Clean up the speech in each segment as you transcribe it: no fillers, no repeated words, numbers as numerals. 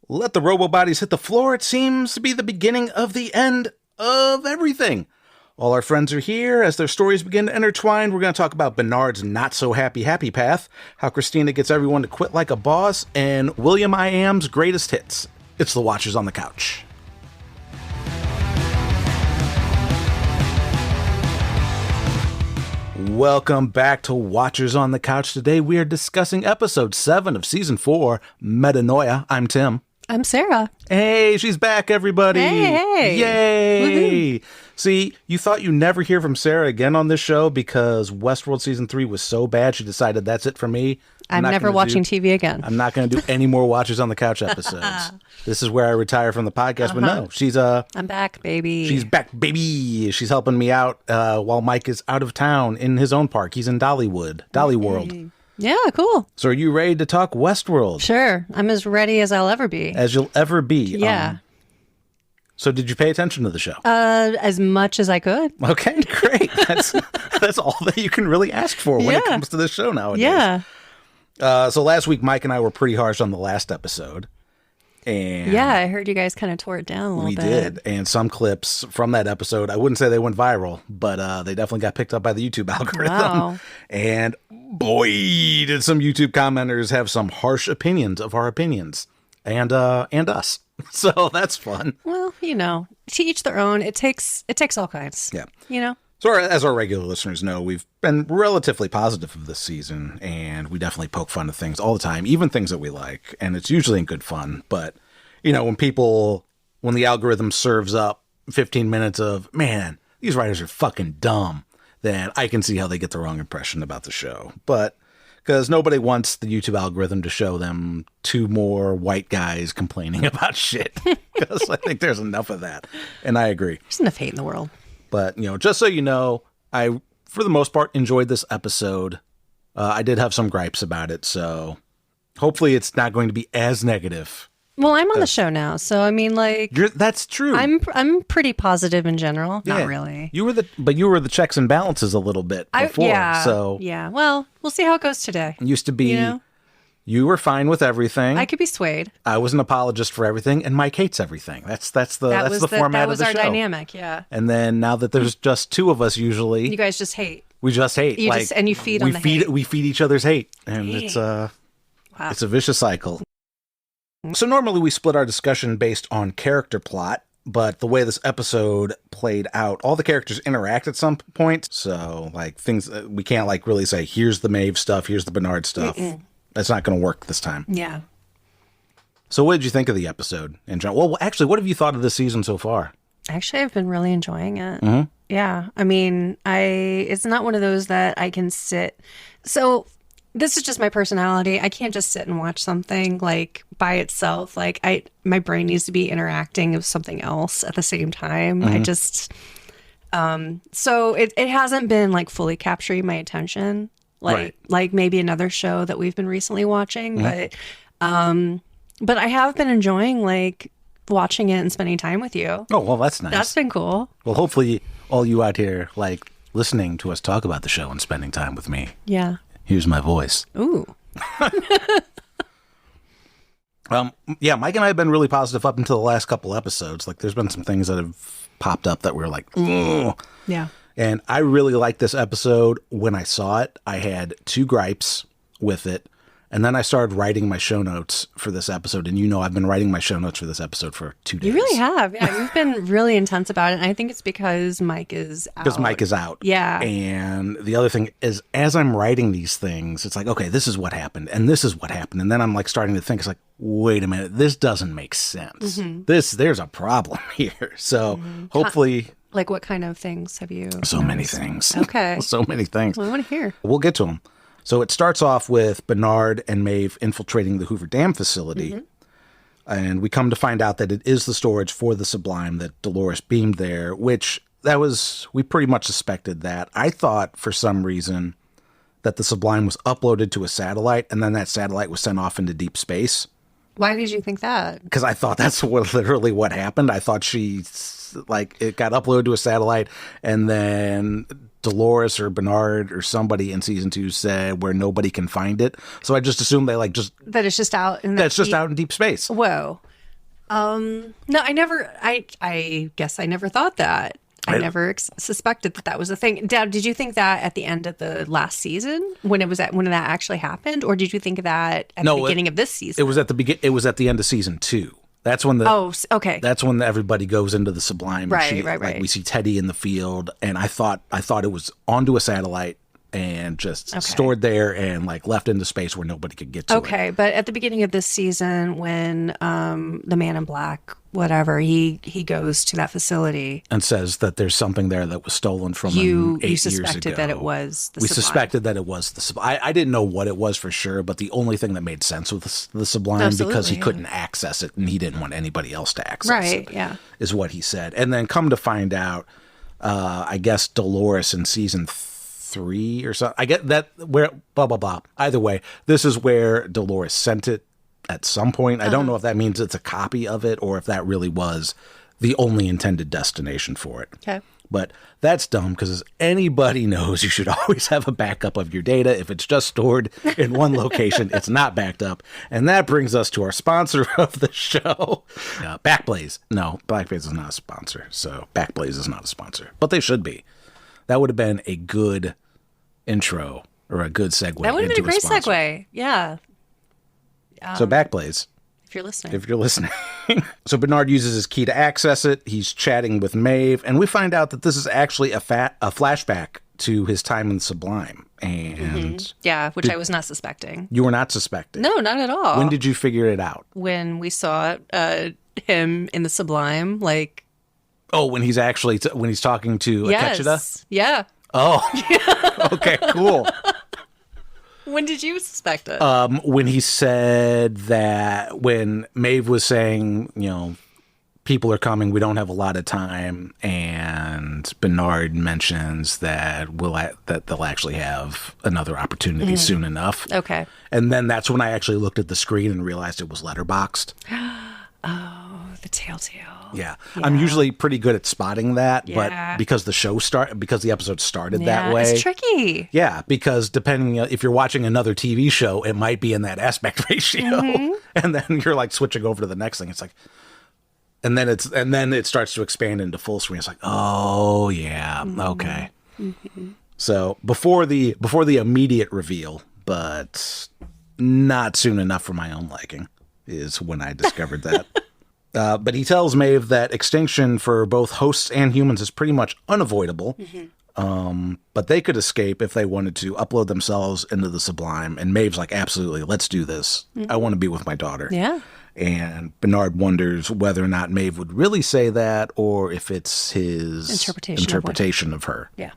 Let the robo-bodies hit the floor. It seems to be the beginning of the end of everything. All our friends are here. As their stories begin to intertwine, we're going to talk about Bernard's not-so-happy path, how Christina gets everyone to quit like a boss, and William I Am's greatest hits. It's the Watchers on the Couch. Welcome back to Watchers on the Couch. Today we are discussing episode 7 of season 4, Metanoia. I'm Tim. I'm Sarah. Hey, she's back, everybody. Hey. Yay. Woohoo. See, you thought you'd never hear from Sarah again on this show because Westworld season 3 was so bad she decided that's it for me. I'm never watching TV again. I'm not going to do any more Watchers on the Couch episodes. This is where I retire from the podcast. But no, she's I'm back, baby. She's back, baby. She's helping me out while Mike is out of town in his own park. He's in Dollywood. Yeah, cool. So are you ready to talk Westworld? Sure. I'm as ready as I'll ever be. As you'll ever be. Yeah. So did you pay attention to the show? As much as I could. Okay, great. That's all that you can really ask for when it comes to this show nowadays. Yeah. So last week, Mike and I were pretty harsh on the last episode. And yeah, I heard you guys kind of tore it down a little bit. We did. And some clips from that episode, I wouldn't say they went viral, but they definitely got picked up by the YouTube algorithm. Wow. And boy, did some YouTube commenters have some harsh opinions of our opinions and us. So that's fun. Well, to each their own. It takes all kinds. Yeah. So as our regular listeners know, we've been relatively positive of this season, and we definitely poke fun at things all the time, even things that we like, and it's usually in good fun. But, when the algorithm serves up 15 minutes of, man, these writers are fucking dumb, then I can see how they get the wrong impression about the show. But because nobody wants the YouTube algorithm to show them 2 more white guys complaining about shit, because I think there's enough of that, and I agree. There's enough hate in the world. But, just so you know, I, for the most part, enjoyed this episode. I did have some gripes about it, so hopefully it's not going to be as negative. Well, I'm on the show now, so I mean, that's true. I'm pretty positive in general. Yeah. Not really. You were the checks and balances a little bit before. Yeah. Well, we'll see how it goes today. It used to be. You were fine with everything. I could be swayed. I was an apologist for everything, and Mike hates everything. That's the format of the show. That was our dynamic, yeah. And then now that there's just 2 of us, usually you guys just hate. We just hate. And you feed on the hate. We feed each other's hate, and it's a vicious cycle. So normally we split our discussion based on character plot, but the way this episode played out, all the characters interact at some point. So things we can't really say, here's the Maeve stuff, here's the Bernard stuff. Mm-mm. That's not going to work this time. Yeah. So what did you think of the episode in general? Well, actually, what have you thought of this season so far? Actually, I've been really enjoying it. Mm-hmm. Yeah. I mean, it's not one of those that I can sit. So this is just my personality. I can't just sit and watch something by itself. My brain needs to be interacting with something else at the same time. Mm-hmm. I just, so it hasn't been fully capturing my attention. Right. Like maybe another show that we've been recently watching, mm-hmm. But I have been enjoying watching it and spending time with you. Oh, well, that's nice. That's been cool. Well, hopefully all you out here listening to us talk about the show and spending time with me. Yeah. Here's my voice. Ooh. Yeah, Mike and I have been really positive up until the last couple episodes. There's been some things that have popped up that we're ugh. Yeah. And I really liked this episode. When I saw it, I had 2 gripes with it. And then I started writing my show notes for this episode. And I've been writing my show notes for this episode for 2 days. You really have. Yeah, you've been really intense about it. And I think it's because Mike is out. Because Mike is out. Yeah. And the other thing is, as I'm writing these things, it's okay, this is what happened. And this is what happened. And then I'm starting to think, wait a minute, this doesn't make sense. Mm-hmm. There's a problem here. So hopefully... what kind of things have you So noticed? Many things. Okay. So many things. Well, I want to hear. We'll get to them. So it starts off with Bernard and Maeve infiltrating the Hoover Dam facility. Mm-hmm. And we come to find out that it is the storage for the Sublime that Dolores beamed there, which we pretty much suspected that. I thought for some reason that the Sublime was uploaded to a satellite and then that satellite was sent off into deep space. Why did you think that? Because I thought that's literally what happened. I thought it got uploaded to a satellite and then Dolores or Bernard or somebody in season 2 said where nobody can find it. So I just assumed they that it's just out in out in deep space. Whoa. No, I guess I never thought that. I never suspected that that was a thing. Dad, did you think that at the end of the last season when that actually happened, or did you think that at the beginning of this season? It was at the It was at the end of season 2. That's when okay. That's when everybody goes into the Sublime. Right. Like we see Teddy in the field, and I thought it was onto a satellite and just stored there and like left into space where nobody could get to it. Okay, but at the beginning of this season, when the Man in Black, whatever, he goes to that facility and says that there's something there that was stolen from him 8 you years ago. suspected that it was the We Sublime. suspected that it was the Sublime. I didn't know what it was for sure, but the only thing that made sense was the Sublime because he couldn't access it and he didn't want anybody else to access it. Right, yeah. Is what he said. And then come to find out, I guess Dolores in season 3 or something. I get that where blah, blah, blah. Either way, this is where Dolores sent it at some point. I don't know if that means it's a copy of it or if that really was the only intended destination for it. Okay. But that's dumb because as anybody knows, you should always have a backup of your data. If it's just stored in one location, it's not backed up. And that brings us to our sponsor of the show, Backblaze. No, Backblaze is not a sponsor. So Backblaze is not a sponsor, but they should be. That would have been a good intro or a good segue. That would have been a great sponsor. segue. Yeah. So Backblaze. If you're listening. If you're listening. So Bernard uses his key to access it. He's chatting with Maeve, and we find out that this is actually a flashback to his time in Sublime. And yeah, which I was not suspecting. you were not suspecting. No, not at all. When did you figure it out? When we saw him in the Sublime, like... Oh, when he's actually when he's talking to Akecheta? Yes. Yeah. Oh. Okay, cool. When did you suspect it? When he said that when Maeve was saying, people are coming, we don't have a lot of time, and Bernard mentions that that they'll actually have another opportunity soon enough. Okay. And then that's when I actually looked at the screen and realized it was letterboxed. Oh, the telltale. Yeah. I'm usually pretty good at spotting that, Yeah. but because the episode started that way. It's tricky. Yeah, because depending if you're watching another TV show, it might be in that aspect ratio, and then you're like switching over to the next thing. It's like, and then it starts to expand into full screen. It's like, oh yeah, okay. So before the immediate reveal, but not soon enough for my own liking, is when I discovered that. But he tells Maeve that extinction for both hosts and humans is pretty much unavoidable. But they could escape if they wanted to upload themselves into the Sublime. And Maeve's like, absolutely, let's do this. I want to be with my daughter. Yeah. And Bernard wonders whether or not Maeve would really say that or if it's his interpretation of her. Yeah.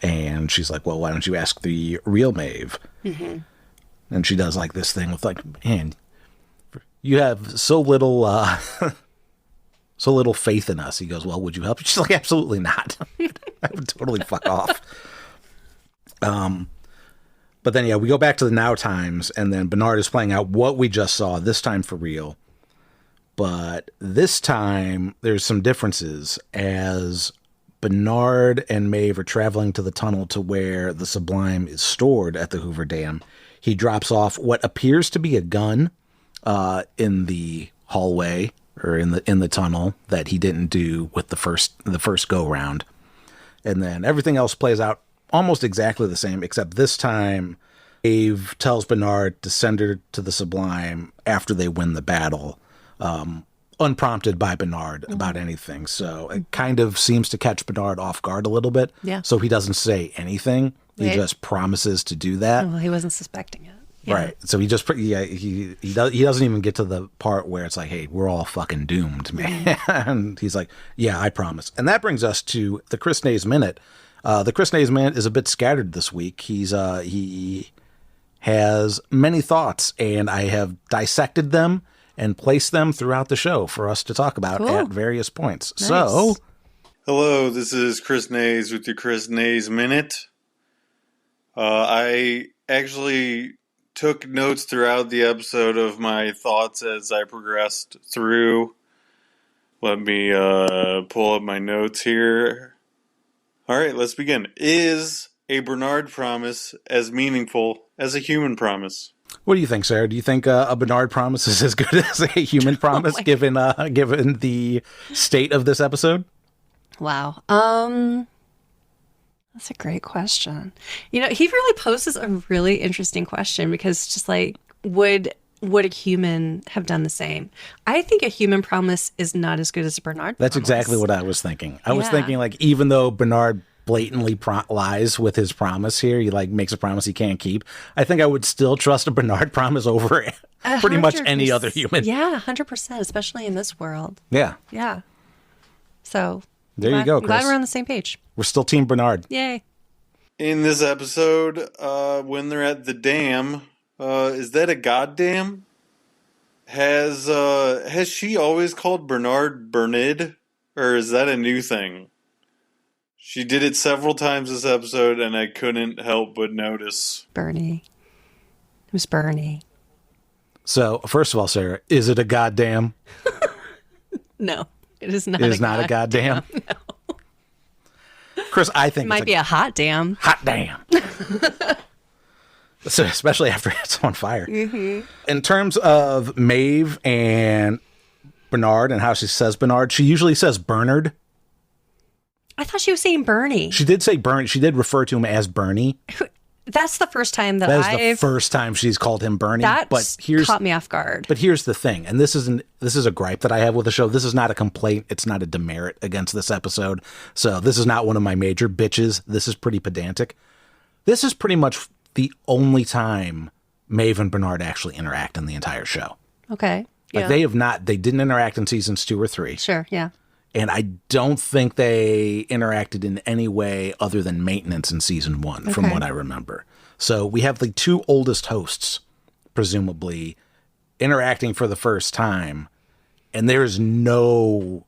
And she's like, well, why don't you ask the real Maeve? And she does like this thing with like, man, you have so little faith in us. He goes, well, would you help? She's like, absolutely not. I would totally fuck off. But then, we go back to the now times, and then Bernard is playing out what we just saw, this time for real. But this time, there's some differences as Bernard and Maeve are traveling to the tunnel to where the Sublime is stored at the Hoover Dam. He drops off what appears to be a gun in the hallway or in the tunnel that he didn't do with the first go round. And then everything else plays out almost exactly the same, except this time Maeve tells Bernard to send her to the Sublime after they win the battle, unprompted by Bernard about anything. So it kind of seems to catch Bernard off guard a little bit. Yeah. So he doesn't say anything. He just promises to do that. Well, he wasn't suspecting it. Yeah. Right. So he just he doesn't even get to the part where it's like, hey, we're all fucking doomed, man. And he's like, yeah, I promise. And that brings us to the Chris Nays Minute. The Chris Nays Minute is a bit scattered this week. He has many thoughts, and I have dissected them and placed them throughout the show for us to talk about at various points. Nice. So, hello, this is Chris Nays with your Chris Nays Minute. I actually took notes throughout the episode of my thoughts as I progressed through. Let me pull up my notes here. All right, let's begin. Is a Bernard promise as meaningful as a human promise? What do you think, Sarah? Do you think a Bernard promise is as good as a human promise, given the state of this episode? Wow. That's a great question. You know, he really poses a really interesting question because just like, would a human have done the same? I think a human promise is not as good as a Bernard That's promise. exactly what I was thinking. I was Yeah. thinking, like, even though Bernard blatantly lies with his promise here, he like makes a promise he can't keep, I think I would still trust a Bernard promise over pretty much any other human. Yeah, 100%, especially in this world. Yeah. Yeah. So There you go, I'm glad Chris. we're on the same page. We're still Team Bernard. Yay. In this episode, when they're at the dam, is that a goddamn? Has she always called Bernard Bernid, or is that a new thing? She did it several times this episode, and I couldn't help but notice. Bernie. It was Bernie. So, first of all, Sarah, is it a goddamn? No, it is not. It is not a goddamn. No. Chris, I think It might be a hot damn. hot damn. So, especially after it's on fire. Mm-hmm. In terms of Maeve and Bernard and how she says Bernard, she usually says Bernard. I thought she was saying Bernie. She did say Bernie. She did refer to him as Bernie. That's the first time that That is the first time she's called him Bernie. That but caught me off guard. But here's the thing, and this is a gripe that I have with the show. This is not a complaint. It's not a demerit against this episode. So this is not one of my major bitches. This is pretty pedantic. This is pretty much the only time Maeve and Bernard actually interact in the entire show. Okay. Like they didn't interact in seasons 2 or 3. Sure, yeah. And I don't think they interacted in any way other than maintenance in season 1, from what I remember. So we have the 2 oldest hosts, presumably, interacting for the first time, and there is no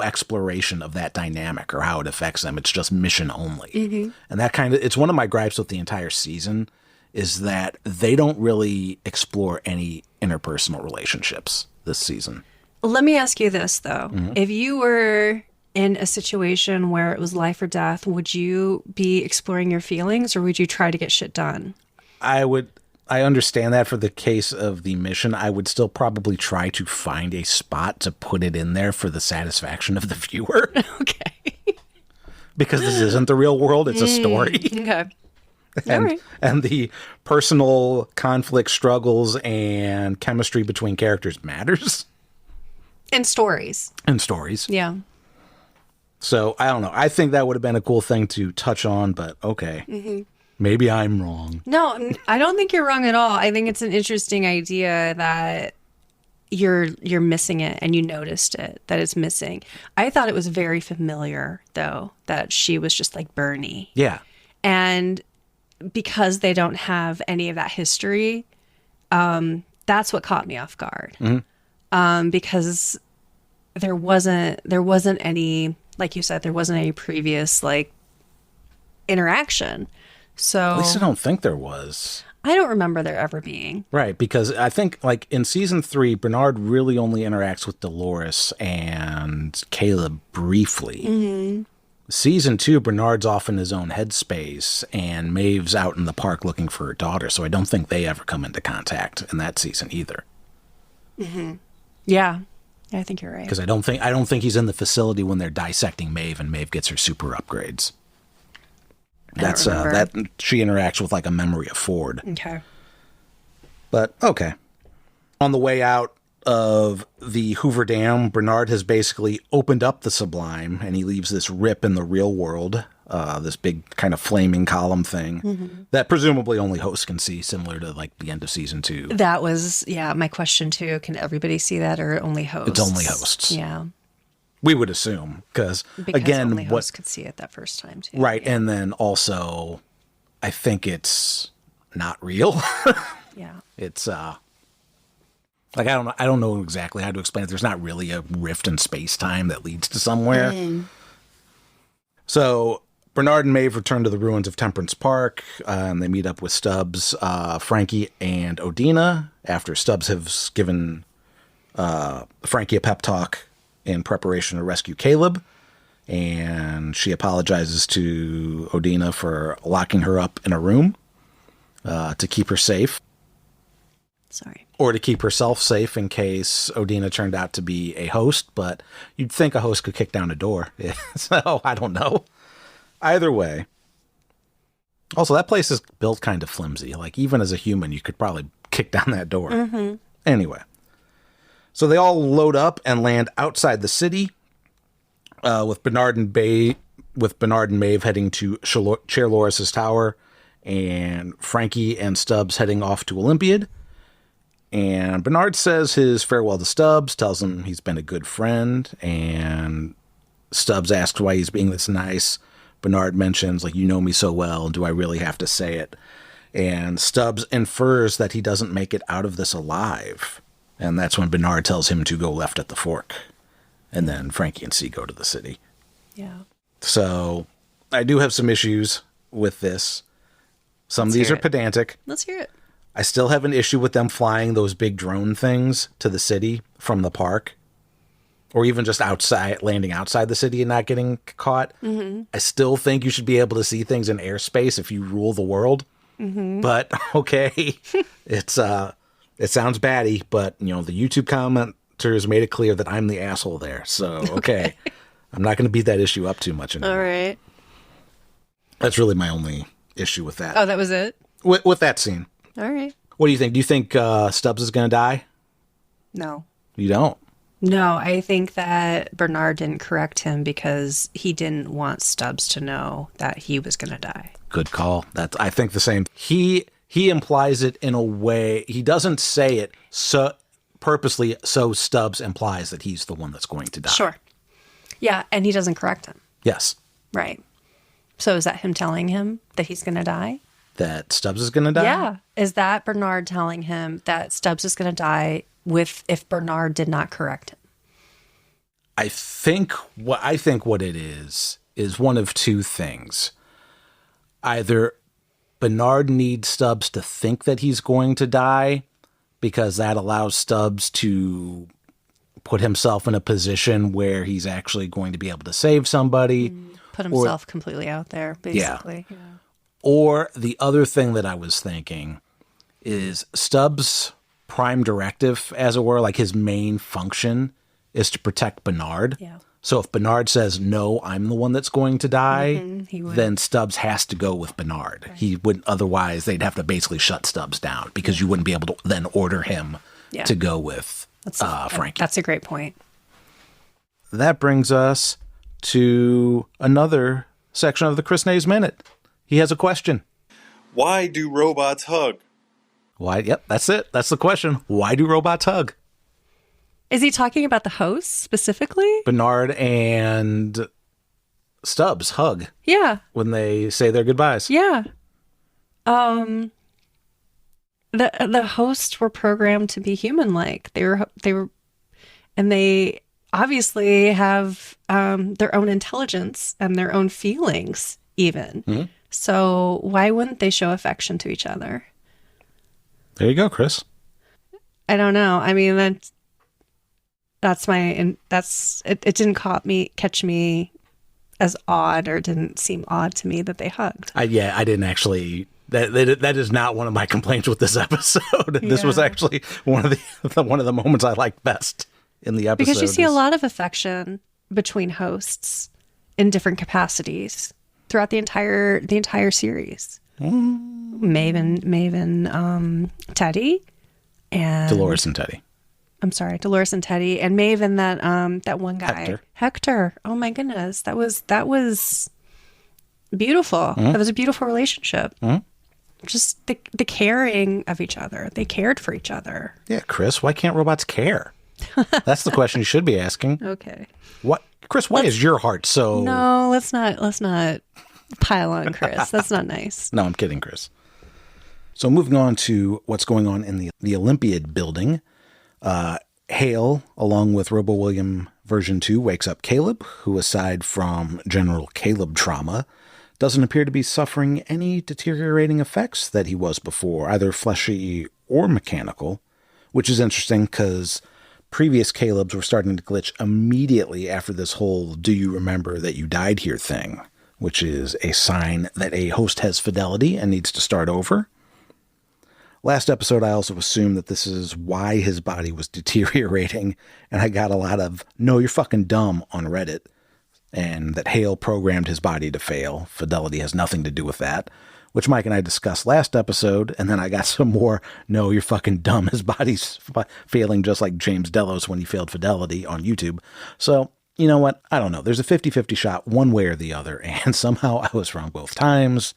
exploration of that dynamic or how it affects them. It's just mission only. Mm-hmm. And that it's one of my gripes with the entire season, is that they don't really explore any interpersonal relationships this season. Let me ask you this, though. Mm-hmm. If you were in a situation where it was life or death, would you be exploring your feelings or would you try to get shit done? I understand that for the case of the mission. I would still probably try to find a spot to put it in there for the satisfaction of the viewer. Okay. Because this isn't the real world, it's a story. Okay. And, All right. and the personal conflict, struggles, and chemistry between characters matters. And stories. In stories. Yeah. So, I don't know. I think that would have been a cool thing to touch on, but okay. Mm-hmm. Maybe I'm wrong. No, I don't think you're wrong at all. I think it's an interesting idea that you're missing it and you noticed it, that it's missing. I thought it was very familiar, though, that she was just like Bernie. Yeah. And because they don't have any of that history, that's what caught me off guard. Mm-hmm. Because there wasn't any, like you said, there wasn't any previous like interaction. So At least I don't think there was. I don't remember there ever being. Right, because I think like in season 3, Bernard really only interacts with Dolores and Caleb briefly. Mm-hmm. Season 2, Bernard's off in his own headspace, and Maeve's out in the park looking for her daughter. So I don't think they ever come into contact in that season either. Mm-hmm. Yeah, I think you're right. Because I don't think he's in the facility when they're dissecting Maeve, and Maeve gets her super upgrades. That's that she interacts with like a memory of Ford. Okay. But okay. On the way out of the Hoover Dam, Bernard has basically opened up the Sublime, and he leaves this rip in the real world, this big kind of flaming column thing that presumably only hosts can see, similar to like the end of season 2. That was, my question too. Can everybody see that or only hosts? It's only hosts. Yeah. We would assume, because again, only hosts could see it that first time too. Right, Yeah. and then also, I think it's not real. Yeah. It's like I don't know exactly how to explain it. There's not really a rift in space time that leads to somewhere. So Bernard and Maeve return to the ruins of Temperance Park, and they meet up with Stubbs, Frankie, and Odina after Stubbs has given Frankie a pep talk in preparation to rescue Caleb, and she apologizes to Odina for locking her up in a room to keep her safe. Sorry. Or to keep herself safe in case Odina turned out to be a host, but you'd think a host could kick down a door. So, I don't know. Either way. Also, that place is built kind of flimsy. Like, even as a human, you could probably kick down that door. Mm-hmm. Anyway. So they all load up and land outside the city, with Bernard and Maeve heading to Chair Loris's tower, and Frankie and Stubbs heading off to Olympiad. And Bernard says his farewell to Stubbs, tells him he's been a good friend, and Stubbs asks why he's being this nice. Bernard mentions, like, you know me so well, do I really have to say it? And Stubbs infers that he doesn't make it out of this alive. And that's when Bernard tells him to go left at the fork. And then Frankie and C go to the city. Yeah. So I do have some issues with this. Some of these are pedantic. Let's hear it. I still have an issue with them flying those big drone things to the city from the park. Or even just outside, landing outside the city and not getting caught. Mm-hmm. I still think you should be able to see things in airspace if you rule the world. Mm-hmm. But, okay, it sounds batty, but, the YouTube commenters made it clear that I'm the asshole there. So, okay. I'm not going to beat that issue up too much anymore. All right. That's really my only issue with that. Oh, that was it? With that scene. All right. What do you think? Do you think Stubbs is going to die? No. You don't? No, I think that Bernard didn't correct him because he didn't want Stubbs to know that he was going to die. Good call. I think the same. He implies it in a way. He doesn't say it so purposely, so Stubbs implies that he's the one that's going to die. Sure. Yeah, and he doesn't correct him. Yes. Right. So is that him telling him that he's going to die? That Stubbs is going to die? Yeah. Is that Bernard telling him that Stubbs is going to die if Bernard did not correct him? I think what it is one of two things. Either Bernard needs Stubbs to think that he's going to die because that allows Stubbs to put himself in a position where he's actually going to be able to save somebody. Put himself completely out there, basically. Yeah. Or the other thing that I was thinking is Stubbs' prime directive, as it were, like his main function is to protect Bernard. Yeah. So if Bernard says, no, I'm the one that's going to die, then Stubbs has to go with Bernard. Right. He wouldn't, otherwise they'd have to basically shut Stubbs down because you wouldn't be able to then order him to go with Frankie. That's a great point. That brings us to another section of the Chris Nays Minute. He has a question. Why do robots hug? Why? Yep, that's it. That's the question. Why do robots hug? Is he talking about the hosts specifically? Bernard and Stubbs hug. Yeah. When they say their goodbyes. Yeah. The hosts were programmed to be human-like. They were, and they obviously have their own intelligence and their own feelings, even. Mm-hmm. So why wouldn't they show affection to each other? There you go, Chris. I don't know. I mean, it didn't catch me as odd, or didn't seem odd to me that they hugged. I didn't actually. That is not one of my complaints with this episode. This was actually one of the moments I liked best in the episode. Because you see a lot of affection between hosts in different capacities throughout the entire series. Maeve, Teddy, and Dolores and Teddy. I'm sorry, Dolores and Teddy, and Maeve and that one guy, Hector. Oh my goodness, that was beautiful. Mm-hmm. That was a beautiful relationship. Mm-hmm. Just the caring of each other. They cared for each other. Yeah, Chris, why can't robots care? That's the question you should be asking. Okay. What, Chris? Why is your heart so? No, let's not pile on Chris. That's not nice. No, I'm kidding, Chris. So moving on to what's going on in the Olympiad building. Hale, along with Robo William version 2, wakes up Caleb, who, aside from general Caleb trauma, doesn't appear to be suffering any deteriorating effects that he was before, either fleshy or mechanical, which is interesting because previous Calebs were starting to glitch immediately after this whole "do you remember that you died here" thing, which is a sign that a host has fidelity and needs to start over. Last episode, I also assumed that this is why his body was deteriorating, and I got a lot of, no, you're fucking dumb on Reddit, and that Hale programmed his body to fail. Fidelity has nothing to do with that, which Mike and I discussed last episode, and then I got some more, no, you're fucking dumb, his body's failing just like James Delos when he failed Fidelity on YouTube. So, you know what? I don't know. There's a 50-50 shot one way or the other, and somehow I was wrong both times.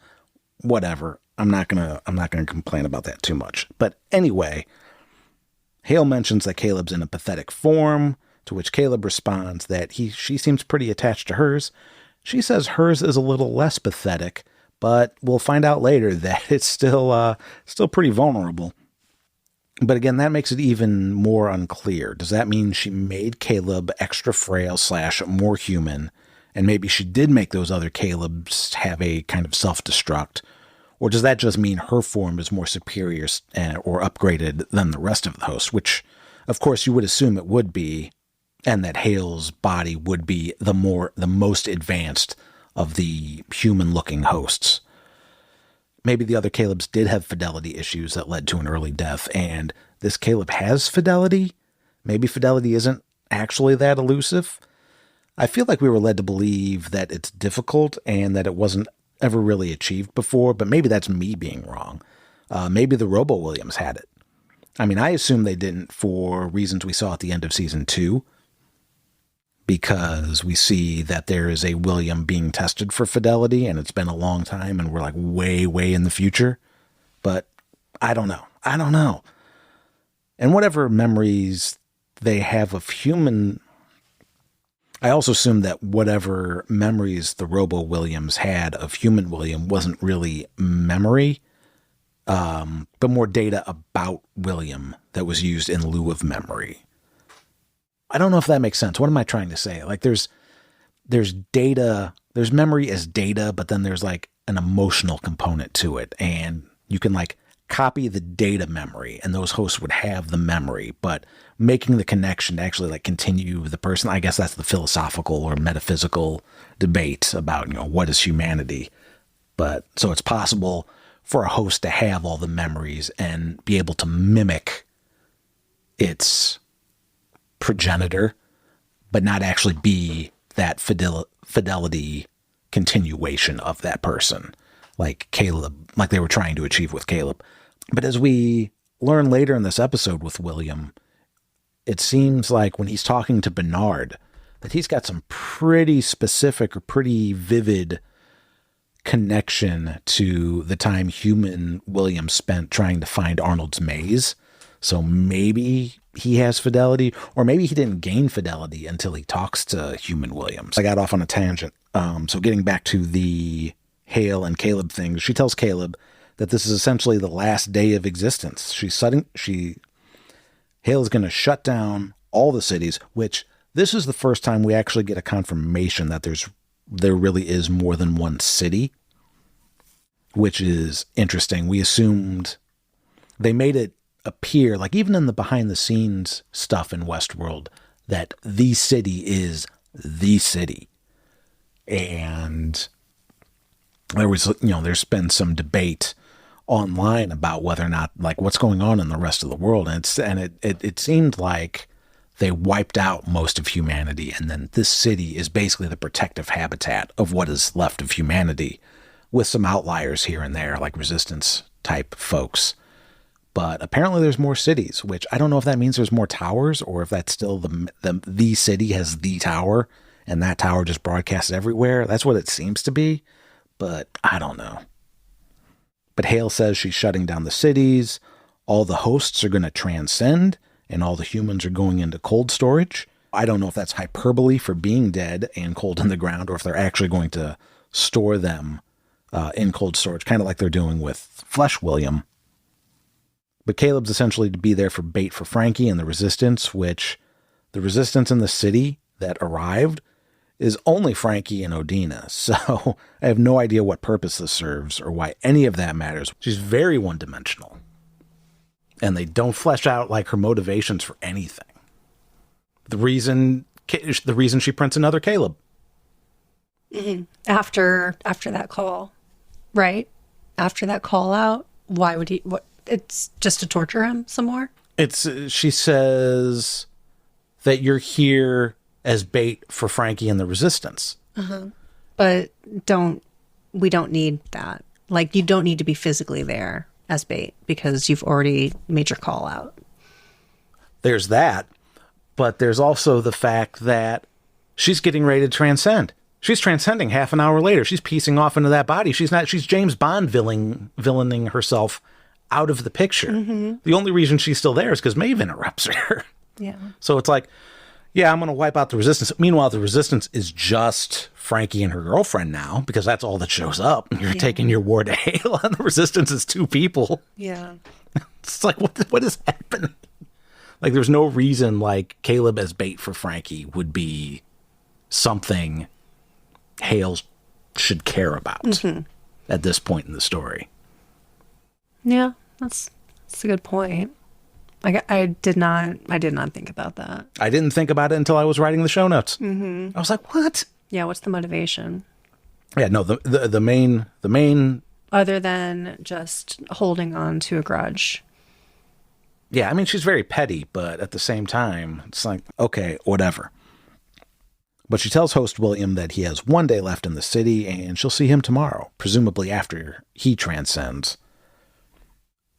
Whatever. I'm not gonna complain about that too much. But anyway, Hale mentions that Caleb's in a pathetic form, to which Caleb responds that she seems pretty attached to hers. She says hers is a little less pathetic, but we'll find out later that it's still pretty vulnerable. But again, that makes it even more unclear. Does that mean she made Caleb extra frail / more human, and maybe she did make those other Calebs have a kind of self-destruct? Or does that just mean her form is more superior or upgraded than the rest of the hosts, which, of course, you would assume it would be, and that Hale's body would be the most advanced of the human-looking hosts. Maybe the other Calebs did have fidelity issues that led to an early death, and this Caleb has fidelity? Maybe fidelity isn't actually that elusive? I feel like we were led to believe that it's difficult and that it wasn't ever really achieved before, but maybe that's me being wrong. Maybe the Robo-Williams had it. I mean, I assume they didn't for reasons we saw at the end of season 2, because we see that there is a William being tested for fidelity, and it's been a long time, and we're like way, way in the future. But I don't know. And whatever memories they have of human, I also assume that whatever memories the Robo-Williams had of human William wasn't really memory, but more data about William that was used in lieu of memory. I don't know if that makes sense. What am I trying to say? Like there's data, there's memory as data, but then there's like an emotional component to it. And you can like copy the data memory and those hosts would have the memory, but making the connection to actually like continue the person, I guess that's the philosophical or metaphysical debate about, what is humanity? But so it's possible for a host to have all the memories and be able to mimic its progenitor, but not actually be that fidelity continuation of that person, like Caleb, like they were trying to achieve with Caleb. But as we learn later in this episode with William, it seems like when he's talking to Bernard, that he's got some pretty specific or pretty vivid connection to the time human William spent trying to find Arnold's maze. So maybe he has fidelity, or maybe he didn't gain fidelity until he talks to human Williams. I got off on a tangent. So getting back to the Hale and Caleb thing, she tells Caleb that this is essentially the last day of existence. Hale is going to shut down all the cities, which this is the first time we actually get a confirmation that there really is more than one city, which is interesting. We assumed they made it appear, like even in the behind the scenes stuff in Westworld, that the city is the city. And there was, there's been some debate online about whether or not, like, what's going on in the rest of the world. And it seemed like they wiped out most of humanity. And then this city is basically the protective habitat of what is left of humanity, with some outliers here and there, like resistance type folks. But apparently there's more cities, which I don't know if that means there's more towers, or if that's still the city has the tower and that tower just broadcasts everywhere. That's what it seems to be, but I don't know. But Hale says she's shutting down the cities. All the hosts are going to transcend, and all the humans are going into cold storage. I don't know if that's hyperbole for being dead and cold in the ground, or if they're actually going to store them in cold storage, kind of like they're doing with Flesh William. But Caleb's essentially to be there for bait for Frankie and the resistance, which the resistance in the city that arrived is only Frankie and Odina. So I have no idea what purpose this serves or why any of that matters. She's very one-dimensional. And they don't flesh out like her motivations for anything. The reason she prints another Caleb. Mm-hmm. After that call, right? After that call out, why would he? What? It's just to torture him some more? She says that you're here as bait for Frankie and the Resistance. But we don't need that. Like, you don't need to be physically there as bait because you've already made your call out. There's that, but there's also the fact that she's getting ready to transcend. She's transcending half an hour later. She's piecing off into that body. She's James Bond villaining herself out of the picture. The only reason she's still there is because Maeve interrupts her. Yeah. So it's like, yeah, I'm going to wipe out the Resistance. Meanwhile, the Resistance is just Frankie and her girlfriend now, because that's all that shows up. You're taking your war to Hale, and the Resistance is 2 people. Yeah. It's like, what is happening? Like, there's no reason, like, Caleb as bait for Frankie would be something Hale should care about at this point in the story. Yeah, that's a good point. I did not think about that. I didn't think about it until I was writing the show notes. I was like, what? Yeah, what's the motivation? Yeah, no, the main Other than just holding on to a grudge. Yeah, I mean, she's very petty, but at the same time, it's like, okay, whatever. But she tells host William that he has 1 day left in the city, and she'll see him tomorrow, presumably after he transcends.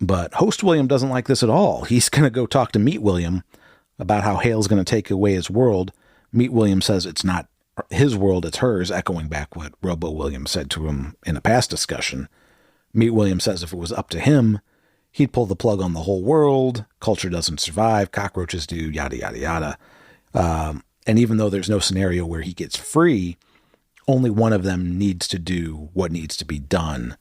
But host William doesn't like this at all. He's going to go talk to Meet William about how Hale's going to take away his world. Meet William says it's not his world, it's hers, echoing back what Robo William said to him in a past discussion. Meet William says if it was up to him, he'd pull the plug on the whole world. Culture doesn't survive. Cockroaches do, yada, yada, yada. And even though there's no scenario where he gets free, only one of them needs to do what needs to be done,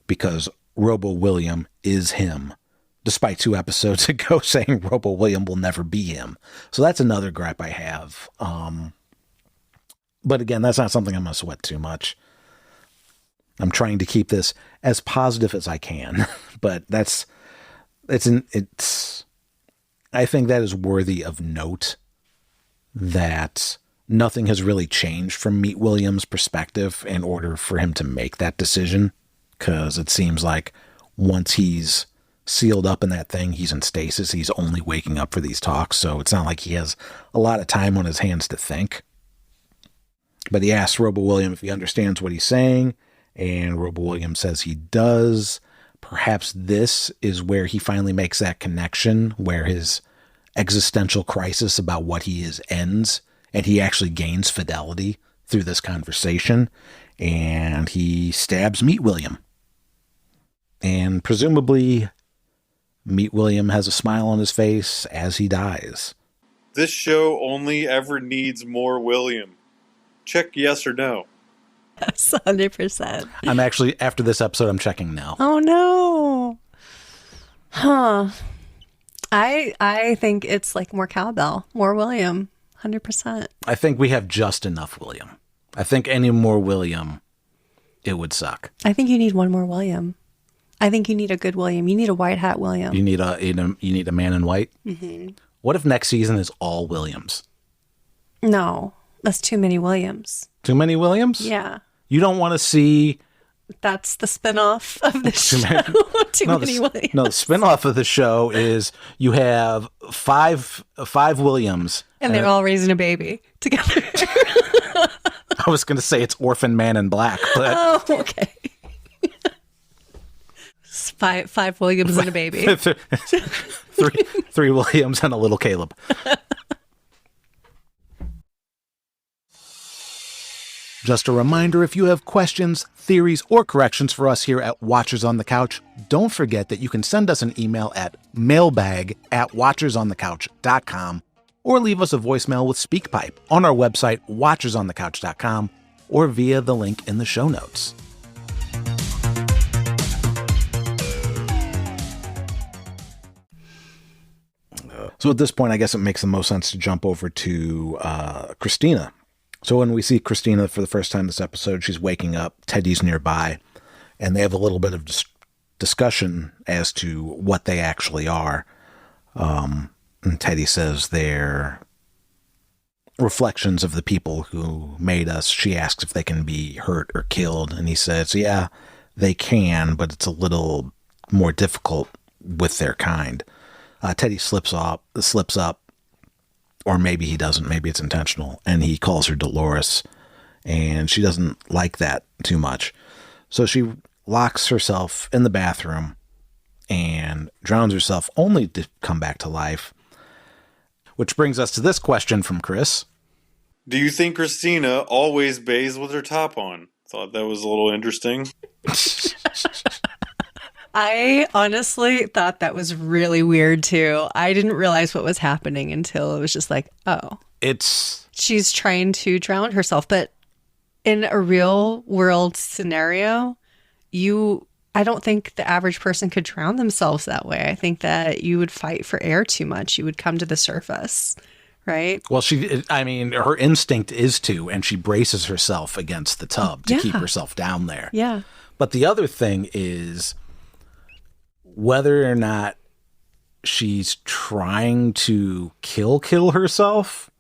because Robo William is him, despite 2 episodes ago saying Robo William will never be him. So that's another gripe I have. But again, that's not something I'm going to sweat too much. I'm trying to keep this as positive as I can, but I think that is worthy of note, that nothing has really changed from Meet William's perspective in order for him to make that decision. Because it seems like once he's sealed up in that thing, he's in stasis. He's only waking up for these talks. So it's not like he has a lot of time on his hands to think. But he asks Robo William if he understands what he's saying. And Robo William says he does. Perhaps this is where he finally makes that connection, where his existential crisis about what he is ends. And he actually gains fidelity through this conversation. And he stabs Meet William. And presumably, Meet William has a smile on his face as he dies. This show only ever needs more William. Check yes or no. That's 100%. I'm actually, after this episode, I'm checking now. Oh, no. Huh. I think it's like more cowbell, more William, 100%. I think we have just enough William. I think any more William, it would suck. I think you need one more William. I think you need a good William. You need a white hat William. You need a man in white? Mm-hmm. What if next season is all Williams? No, that's too many Williams. Too many Williams? Yeah. You don't want to see... That's the spinoff of the show. Too many Williams. No, the spinoff of the show is you have five Williams. And they're all raising a baby together. I was going to say it's Orphan Man in Black, but... Oh, okay. Five Williams and a baby. three Williams and a little Caleb. Just a reminder, if you have questions, theories, or corrections for us here at Watchers on the Couch, don't forget that you can send us an email at mailbag@watchersonthecouch.com or leave us a voicemail with SpeakPipe on our website, watchersonthecouch.com, or via the link in the show notes. So at this point, I guess it makes the most sense to jump over to Christina. So when we see Christina for the first time this episode, she's waking up, Teddy's nearby, and they have a little bit of discussion as to what they actually are. And Teddy says they're reflections of the people who made us. She asks if they can be hurt or killed, and he says, yeah, they can, but it's a little more difficult with their kind. Teddy slips up, or maybe he doesn't. Maybe it's intentional. And he calls her Dolores, and she doesn't like that too much. So she locks herself in the bathroom and drowns herself only to come back to life. Which brings us to this question from Chris. Do you think Christina always bathes with her top on? Thought that was a little interesting. I honestly thought that was really weird too. I didn't realize what was happening until it was just like, oh. She's trying to drown herself. But in a real world scenario, I don't think the average person could drown themselves that way. I think that you would fight for air too much. You would come to the surface, right? Well, her instinct is to, and she braces herself against the tub to keep herself down there. Yeah. But the other thing is whether or not she's trying to kill herself,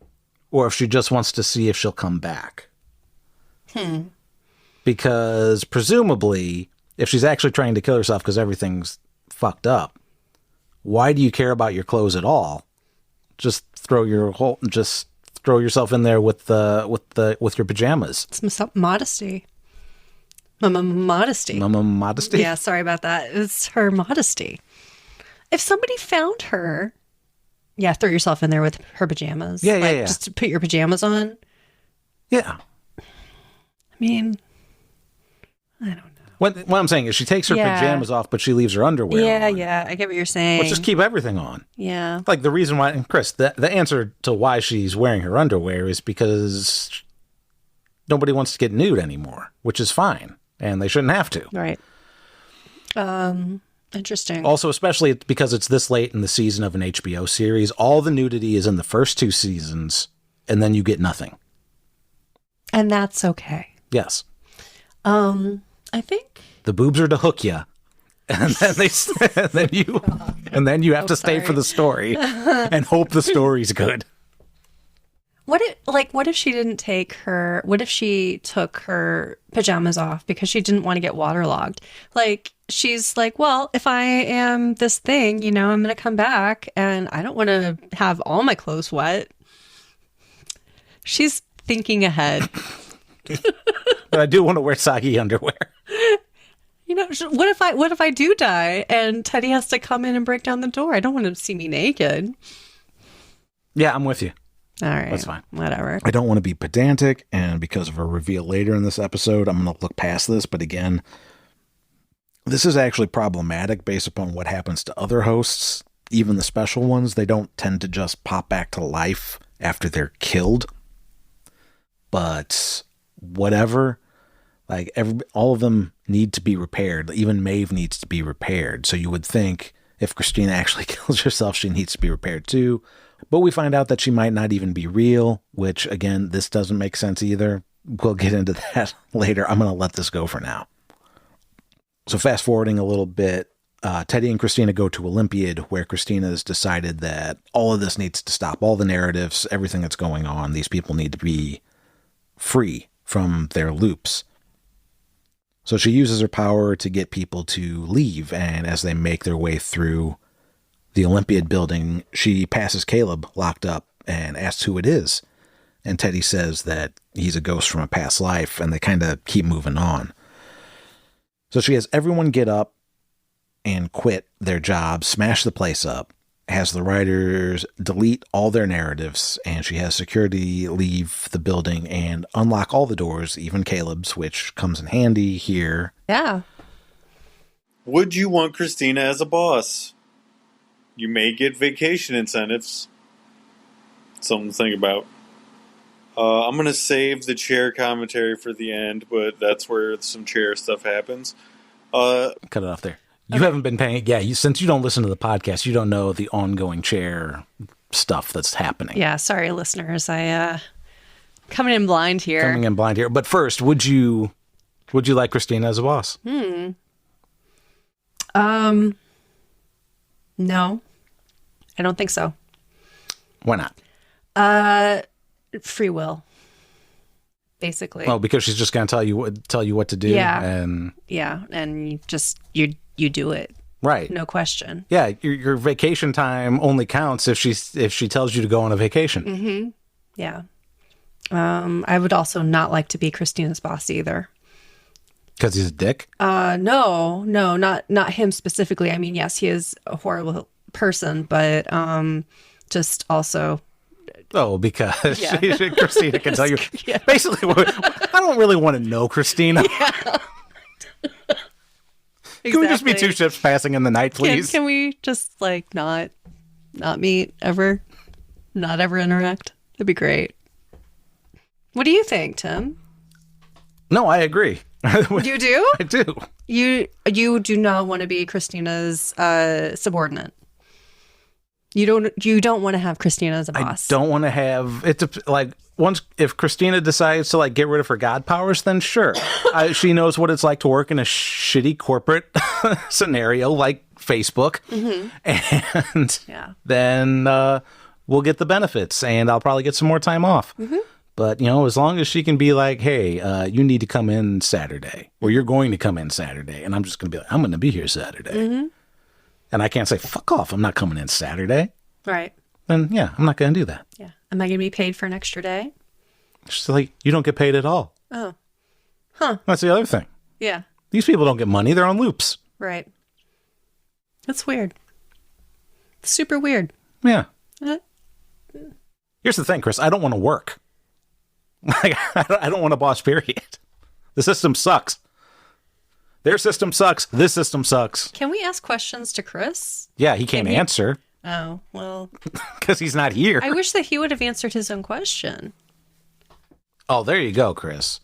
or if she just wants to see if she'll come back. Because presumably, if she's actually trying to kill herself because everything's fucked up, why do you care about your clothes at all? Just throw yourself in there with your pajamas. It's modesty. Modesty. Modesty? Yeah, sorry about that. It's her modesty. If somebody found her, throw yourself in there with her pajamas. Yeah. Just to put your pajamas on. Yeah. I mean, I don't know. What I'm saying is she takes her pajamas off, but she leaves her underwear on. Yeah, I get what you're saying. Let's just keep everything on. Yeah. Like the reason why, and Chris, the answer to why she's wearing her underwear is because nobody wants to get nude anymore, which is fine. And they shouldn't have to. Right. Interesting. Also, especially because it's this late in the season of an HBO series, all the nudity is in the first 2 seasons, and then you get nothing. And that's okay. Yes. I think the boobs are to hook you, and then you have to stay for the story and hope the story's good. What if she didn't take her? What if she took her pajamas off because she didn't want to get waterlogged? Like, she's like, well, if I am this thing, I'm going to come back and I don't want to have all my clothes wet. She's thinking ahead. But I do want to wear saggy underwear. What if I do die and Teddy has to come in and break down the door? I don't want him to see me naked. Yeah, I'm with you. All right. That's fine. Whatever. I don't want to be pedantic, and because of a reveal later in this episode, I'm going to look past this. But again, this is actually problematic based upon what happens to other hosts. Even the special ones, they don't tend to just pop back to life after they're killed. But whatever, all of them need to be repaired. Even Maeve needs to be repaired. So you would think if Christina actually kills herself, she needs to be repaired too. But we find out that she might not even be real, which, again, this doesn't make sense either. We'll get into that later. I'm going to let this go for now. So fast forwarding a little bit, Teddy and Christina go to Olympiad, where Christina has decided that all of this needs to stop. All the narratives, everything that's going on, these people need to be free from their loops. So she uses her power to get people to leave, and as they make their way through the Olympiad building, she passes Caleb locked up and asks who it is. And Teddy says that he's a ghost from a past life, and they kind of keep moving on. So she has everyone get up and quit their jobs, smash the place up, has the writers delete all their narratives, and she has security leave the building and unlock all the doors, even Caleb's, which comes in handy here. Yeah. Would you want Christina as a boss? You may get vacation incentives. Something to think about. I'm going to save the chair commentary for the end, but that's where some chair stuff happens. Cut it off there. You haven't been paying... Yeah, since you don't listen to the podcast, you don't know the ongoing chair stuff that's happening. Yeah, sorry, listeners. Coming in blind here. But first, would you like Christina as a boss? No, I don't think so. Why not? Free will, basically. Oh, because she's just going to tell you what to do. Yeah. And you do it. Right. No question. Yeah, your vacation time only counts if she tells you to go on a vacation. Mm-hmm. Yeah. I would also not like to be Christina's boss either. Because he's a dick? No, not him specifically. I mean, yes, he is a horrible person, but just also... Oh, because Yeah. Christina can tell you. Yeah. Basically, I don't really want to know Christina. Yeah. Can we just be two ships passing in the night, please? Can we just like not meet ever? Not ever interact? That'd be great. What do you think, Tim? No, I agree. You do? I do. You do not want to be Christina's subordinate. You don't want to have Christina as a boss. I don't want to have it. Like once, if Christina decides to like get rid of her god powers, then sure, she knows what it's like to work in a shitty corporate scenario like Facebook, and then we'll get the benefits, and I'll probably get some more time off. But as long as she can be like, hey, you need to come in Saturday, or you're going to come in Saturday, and I'm just going to be like, I'm going to be here Saturday. And I can't say, fuck off, I'm not coming in Saturday. Right. Then, yeah, I'm not going to do that. Yeah. Am I going to be paid for an extra day? She's like, you don't get paid at all. Oh. Huh. That's the other thing. Yeah. These people don't get money. They're on loops. Right. That's weird. Super weird. Yeah. Here's the thing, Chris. I don't want to work. Like, I don't want a boss, period. The system sucks. Their system sucks. This system sucks. Can we ask questions to Chris? Yeah, he can't answer. Oh, well. Because he's not here. I wish that he would have answered his own question. Oh, there you go, Chris.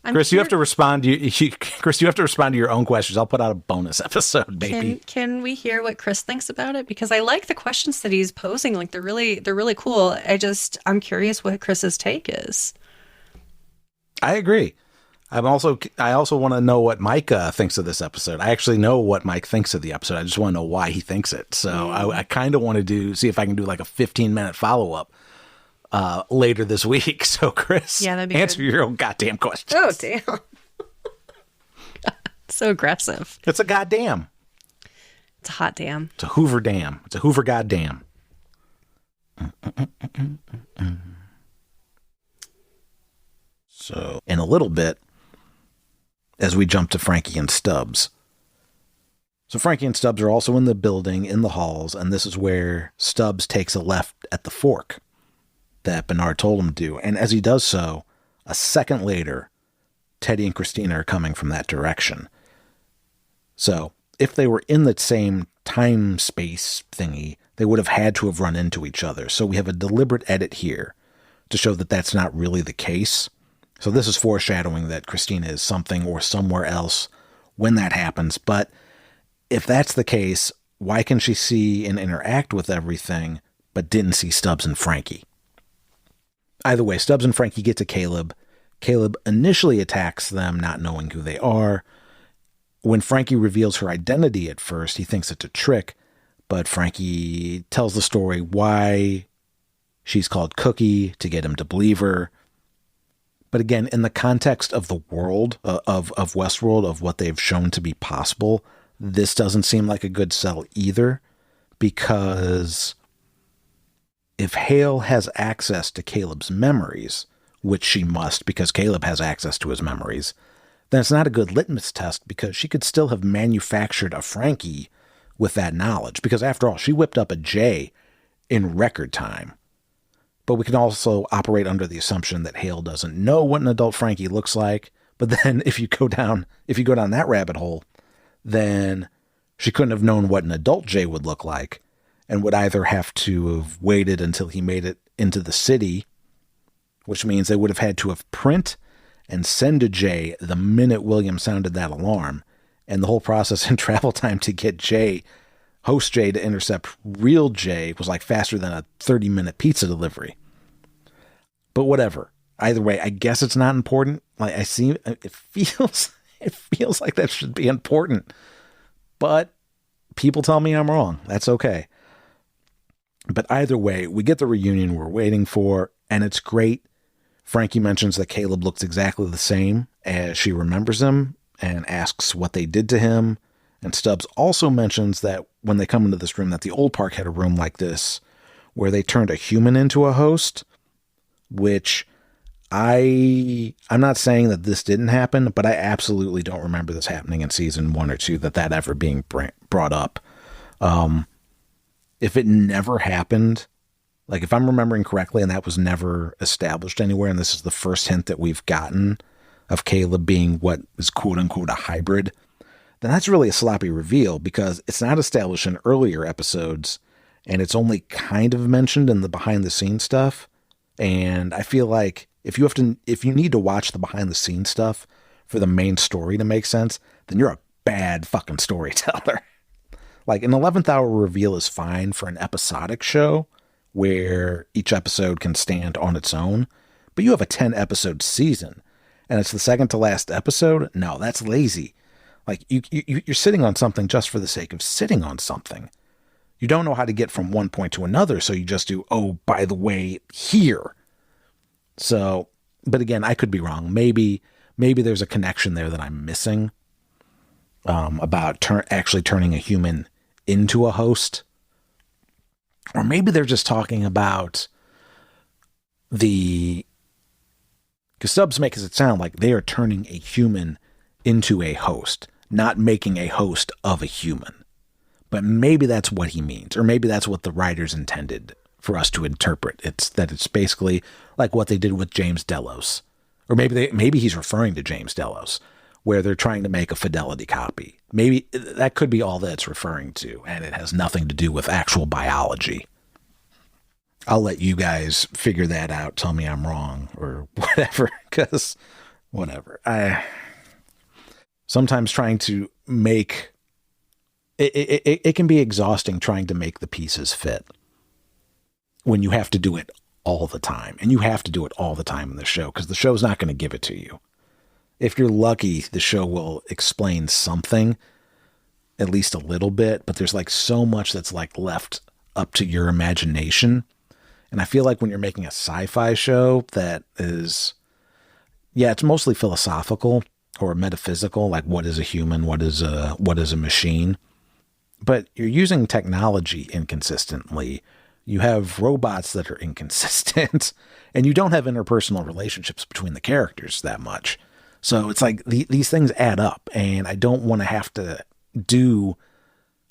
Chris, you have to respond. Chris, you have to respond to your own questions. I'll put out a bonus episode, baby. Can we hear what Chris thinks about it? Because I like the questions that he's posing. Like they're really cool. I'm curious what Chris's take is. I agree. I also want to know what Mike thinks of this episode. I actually know what Mike thinks of the episode. I just want to know why he thinks it. So I kind of want to see if I can do like a 15-minute follow-up later this week. So Chris, that'd be answer good. your own goddamn questions. Oh, damn. So aggressive. It's a goddamn. It's a hot damn. It's a Hoover dam. It's a Hoover goddamn. So in a little bit, as we jump to Frankie and Stubbs. So Frankie and Stubbs are also in the building, in the halls, and this is where Stubbs takes a left at the fork that Bernard told him to do. And as he does so, a second later, Teddy and Christina are coming from that direction. So if they were in the same time-space thingy, they would have had to have run into each other. So we have a deliberate edit here to show that that's not really the case. So this is foreshadowing that Christina is something or somewhere else when that happens. But if that's the case, why can she see and interact with everything, but didn't see Stubbs and Frankie? Either way, Stubbs and Frankie get to Caleb. Caleb initially attacks them, not knowing who they are. When Frankie reveals her identity at first, he thinks it's a trick, but Frankie tells the story why she's called Cookie to get him to believe her. But again, in the context of the world, of Westworld, of what they've shown to be possible, this doesn't seem like a good sell either, because if Hale has access to Caleb's memories, which she must because Caleb has access to his memories, then it's not a good litmus test because she could still have manufactured a Frankie with that knowledge. Because after all, she whipped up a J in record time. But we can also operate under the assumption that Hale doesn't know what an adult Frankie looks like. But then if you go down that rabbit hole, then she couldn't have known what an adult Jay would look like and would either have to have waited until he made it into the city, which means they would have had to have print and send a Jay the minute William sounded that alarm. And the whole process and travel time to get host Jay to intercept real Jay was like faster than a 30-minute pizza delivery. But whatever. Either way, I guess it's not important. Like it feels like that should be important. But people tell me I'm wrong. That's okay. But either way, we get the reunion we're waiting for, and it's great. Frankie mentions that Caleb looks exactly the same as she remembers him and asks what they did to him. And Stubbs also mentions that when they come into this room, that the old park had a room like this where they turned a human into a host, which I'm not saying that this didn't happen, but I absolutely don't remember this happening in season 1 or 2, that ever being brought up. If it never happened, like if I'm remembering correctly, and that was never established anywhere, and this is the first hint that we've gotten of Caleb being what is quote unquote a hybrid, then that's really a sloppy reveal, because it's not established in earlier episodes, and it's only kind of mentioned in the behind the scenes stuff. And I feel like if you need to watch the behind the scenes stuff for the main story to make sense, then you're a bad fucking storyteller. Like an 11th hour reveal is fine for an episodic show where each episode can stand on its own, but you have a 10 episode season and it's the second to last episode. No, that's lazy. Like you're sitting on something just for the sake of sitting on something. You don't know how to get from one point to another, so you just do, oh, by the way, here. So, but again, I could be wrong. Maybe there's a connection there that I'm missing about actually turning a human into a host. Or maybe they're just talking about because Stubbs makes it sound like they are turning a human into a host, not making a host of a human. But maybe that's what he means, or maybe that's what the writers intended for us to interpret. It's basically like what they did with James Delos, or maybe he's referring to James Delos, where they're trying to make a fidelity copy. Maybe that could be all that it's referring to, and it has nothing to do with actual biology. I'll let you guys figure that out. Tell me I'm wrong or whatever, because whatever. Sometimes trying to make it can be exhausting trying to make the pieces fit when you have to do it all the time. And you have to do it all the time in the show because the show's not going to give it to you. If you're lucky, the show will explain something, at least a little bit, but there's like so much that's like left up to your imagination. And I feel like when you're making a sci-fi show that is, it's mostly philosophical or metaphysical, like what is a human, what is a machine. But you're using technology inconsistently. You have robots that are inconsistent, and you don't have interpersonal relationships between the characters that much. So it's like these things add up, and I don't want to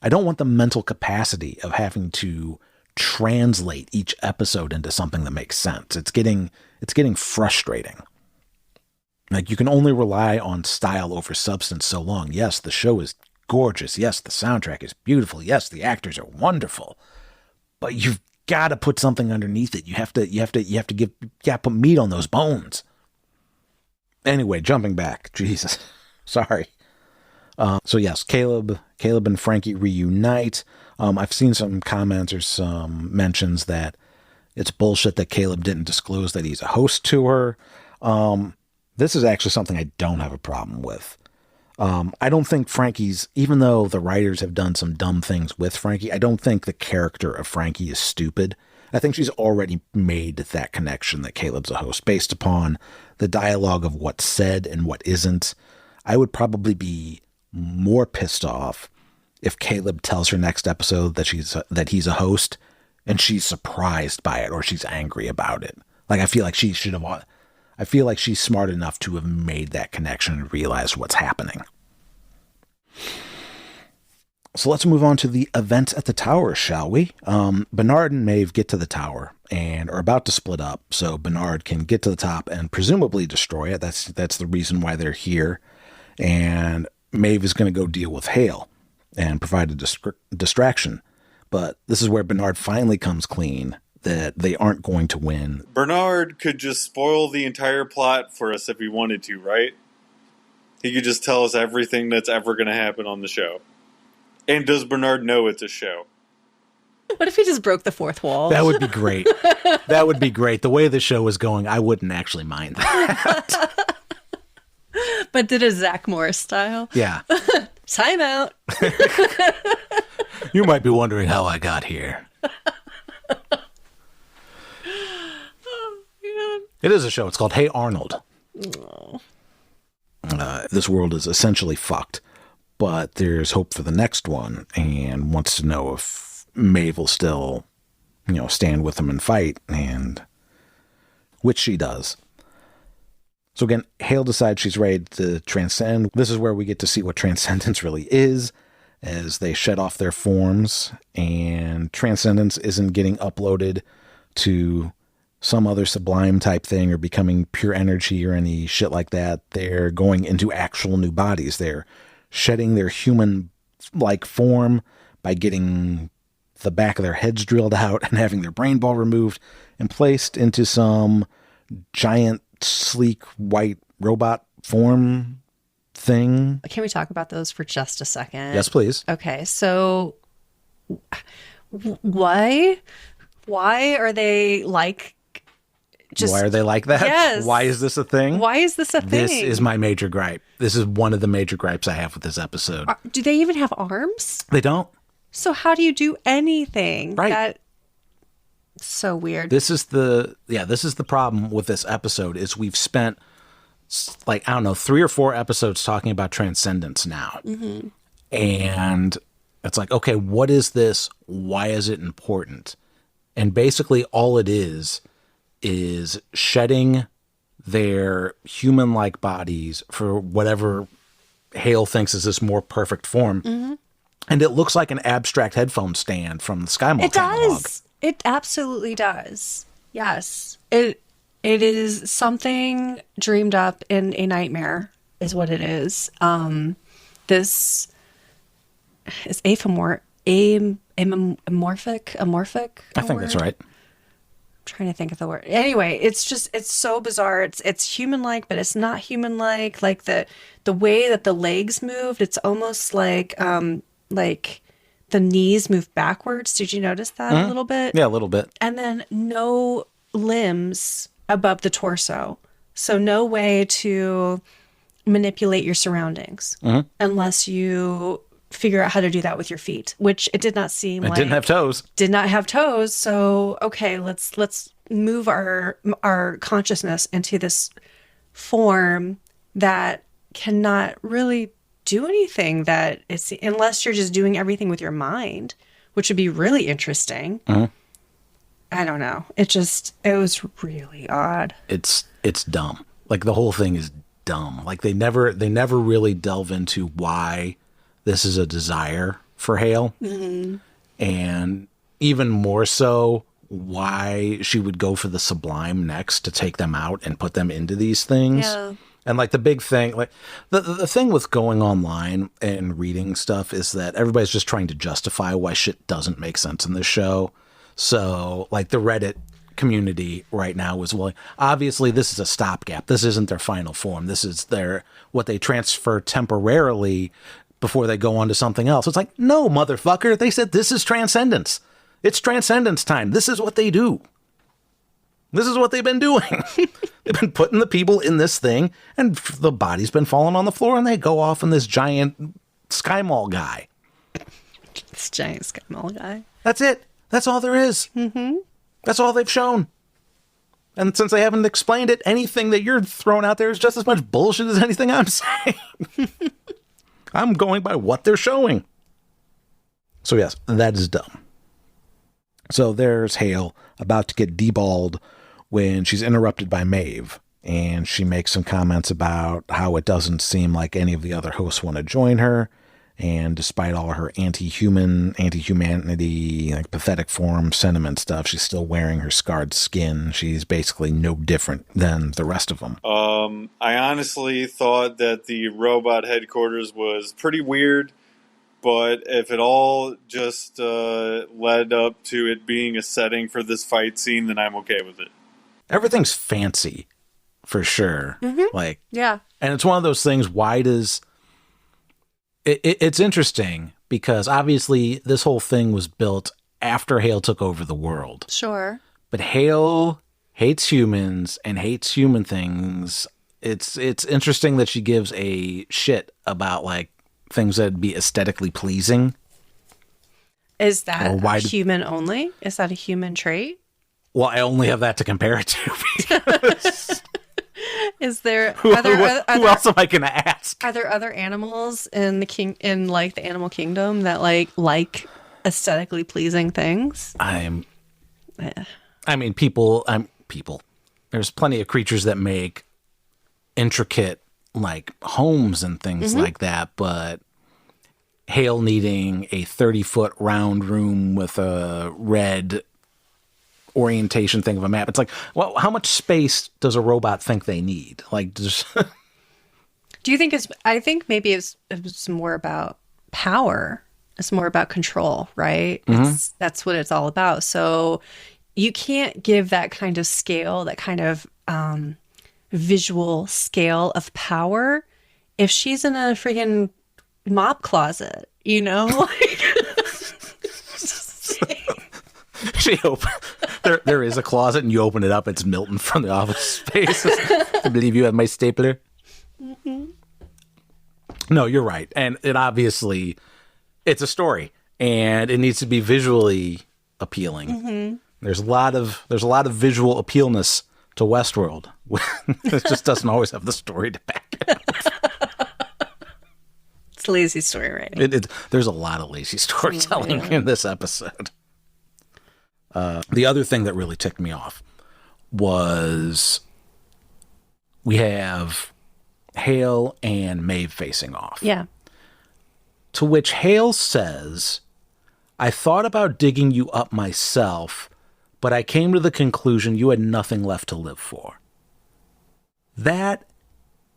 I don't want the mental capacity of having to translate each episode into something that makes sense. It's getting frustrating. Like you can only rely on style over substance so long. Yes, the show is gorgeous. Yes, the soundtrack is beautiful. Yes, the actors are wonderful. But you've got to put something underneath it. You have to put meat on those bones. Anyway, jumping back. Jesus. Sorry. So yes, Caleb and Frankie reunite. I've seen some comments or some mentions that it's bullshit that Caleb didn't disclose that he's a host to her. This is actually something I don't have a problem with. I don't think Frankie's, even though the writers have done some dumb things with Frankie, I don't think the character of Frankie is stupid. I think she's already made that connection that Caleb's a host based upon the dialogue of what's said and what isn't. I would probably be more pissed off if Caleb tells her next episode that he's a host and she's surprised by it or she's angry about it. Like I feel like she's smart enough to have made that connection and realized what's happening. So let's move on to the events at the tower, shall we? Bernard and Maeve get to the tower and are about to split up, so Bernard can get to the top and presumably destroy it. That's the reason why they're here. And Maeve is going to go deal with Hale and provide a distraction. But this is where Bernard finally comes clean that they aren't going to win. Bernard could just spoil the entire plot for us if he wanted to, right? He could just tell us everything that's ever going to happen on the show. And does Bernard know it's a show? What if he just broke the fourth wall? That would be great. That would be great. The way the show is going, I wouldn't actually mind that. But did a Zach Morris style? Yeah. Time out. You might be wondering how I got here. It is a show. It's called Hey Arnold. Oh. This world is essentially fucked. but there's hope for the next one and wants to know if Maeve will still, stand with him and fight, and which she does. So again, Hale decides she's ready to transcend. This is where we get to see what transcendence really is, as they shed off their forms, and transcendence isn't getting uploaded to some other sublime type thing or becoming pure energy or any shit like that. They're going into actual new bodies. They're shedding their human-like form by getting the back of their heads drilled out and having their brain ball removed and placed into some giant, sleek, white robot form thing. Can we talk about those for just a second? Yes, please. Okay, so why are they like why are they like that? Yes. Why is this a thing? Why is this a thing? This is my major gripe. This is one of the major gripes I have with this episode. Do they even have arms? They don't. So how do you do anything? Right. That's so weird. This is the problem with this episode is we've spent 3 or 4 episodes talking about transcendence now. Mm-hmm. And it's like, okay, what is this? Why is it important? And basically all it is shedding their human-like bodies for whatever Hale thinks is this more perfect form. Mm-hmm. And it looks like an abstract headphone stand from the Skymall catalog. Does. It absolutely does. Yes. It is something dreamed up in a nightmare is what it is. This is amorphic. I think that's right. Trying to think of the word. Anyway, it's so bizarre. It's human-like, but it's not human-like. Like the way that the legs moved, it's almost like the knees move backwards. Did you notice that a little bit? Yeah, a little bit. And then no limbs above the torso. So no way to manipulate your surroundings unless you figure out how to do that with your feet, which it did not seem like. It didn't have toes. Did not have toes. So, okay, let's move our consciousness into this form that cannot really do anything that it's, unless you're just doing everything with your mind, which would be really interesting. Mm-hmm. I don't know. It was really odd. It's dumb. Like the whole thing is dumb. Like they never really delve into why this is a desire for Hale. Mm-hmm. And even more so, why she would go for the sublime next to take them out and put them into these things. Yeah. And like the big thing, like the thing with going online and reading stuff is that everybody's just trying to justify why shit doesn't make sense in this show. So like the Reddit community right now is, well, obviously this is a stopgap. This isn't their final form. This is what they transfer temporarily before they go on to something else. It's like, no, motherfucker. They said this is transcendence. It's transcendence time. This is what they do. This is what they've been doing. They've been putting the people in this thing, and the body's been falling on the floor, and they go off on this giant Skymall guy. This giant Skymall guy. That's it. That's all there is. Mm-hmm. That's all they've shown. And since they haven't explained it, anything that you're throwing out there is just as much bullshit as anything I'm saying. I'm going by what they're showing. So yes, that is dumb. So there's Hale about to get deballed when she's interrupted by Maeve, and she makes some comments about how it doesn't seem like any of the other hosts want to join her, and despite all her anti-humanity, like pathetic form sentiment stuff, she's still wearing her scarred skin. She's basically no different than the rest of them. I honestly thought that the robot headquarters was pretty weird, but if it all just led up to it being a setting for this fight scene, then I'm okay with it. Everything's fancy, for sure. Mm-hmm. Like, yeah. And it's one of those things, why does... It's interesting, because obviously this whole thing was built after Hale took over the world. Sure. But Hale hates humans and hates human things. It's interesting that she gives a shit about, like, things that'd be aesthetically pleasing. Is that human only? Is that a human trait? Well, I only have that to compare it to. Because... there Who else am I going to ask? are there other animals in the animal kingdom that like aesthetically pleasing things? People. There's plenty of creatures that make intricate like homes and things like that, but Hale needing a 30-foot round room with a red orientation thing of a map. It's like, well, how much space does a robot think they need? Like, just Do you think I think maybe it's more about power. It's more about control, right? That's what it's all about. So you can't give that kind of scale, that kind of visual scale of power if she's in a freaking mop closet, you know? There is a closet and you open it up, it's Milton from The Office Space. I believe you have my stapler. No, you're right. And it obviously, it's a story and it needs to be visually appealing. There's a lot of visual appealness to Westworld. It just doesn't always have the story to back it up. It's lazy story writing. There's a lot of lazy storytelling in this episode. The other thing that really ticked me off was we have Hale and Maeve facing off. Yeah. To which Hale says, I thought about digging you up myself, but I came to the conclusion you had nothing left to live for. That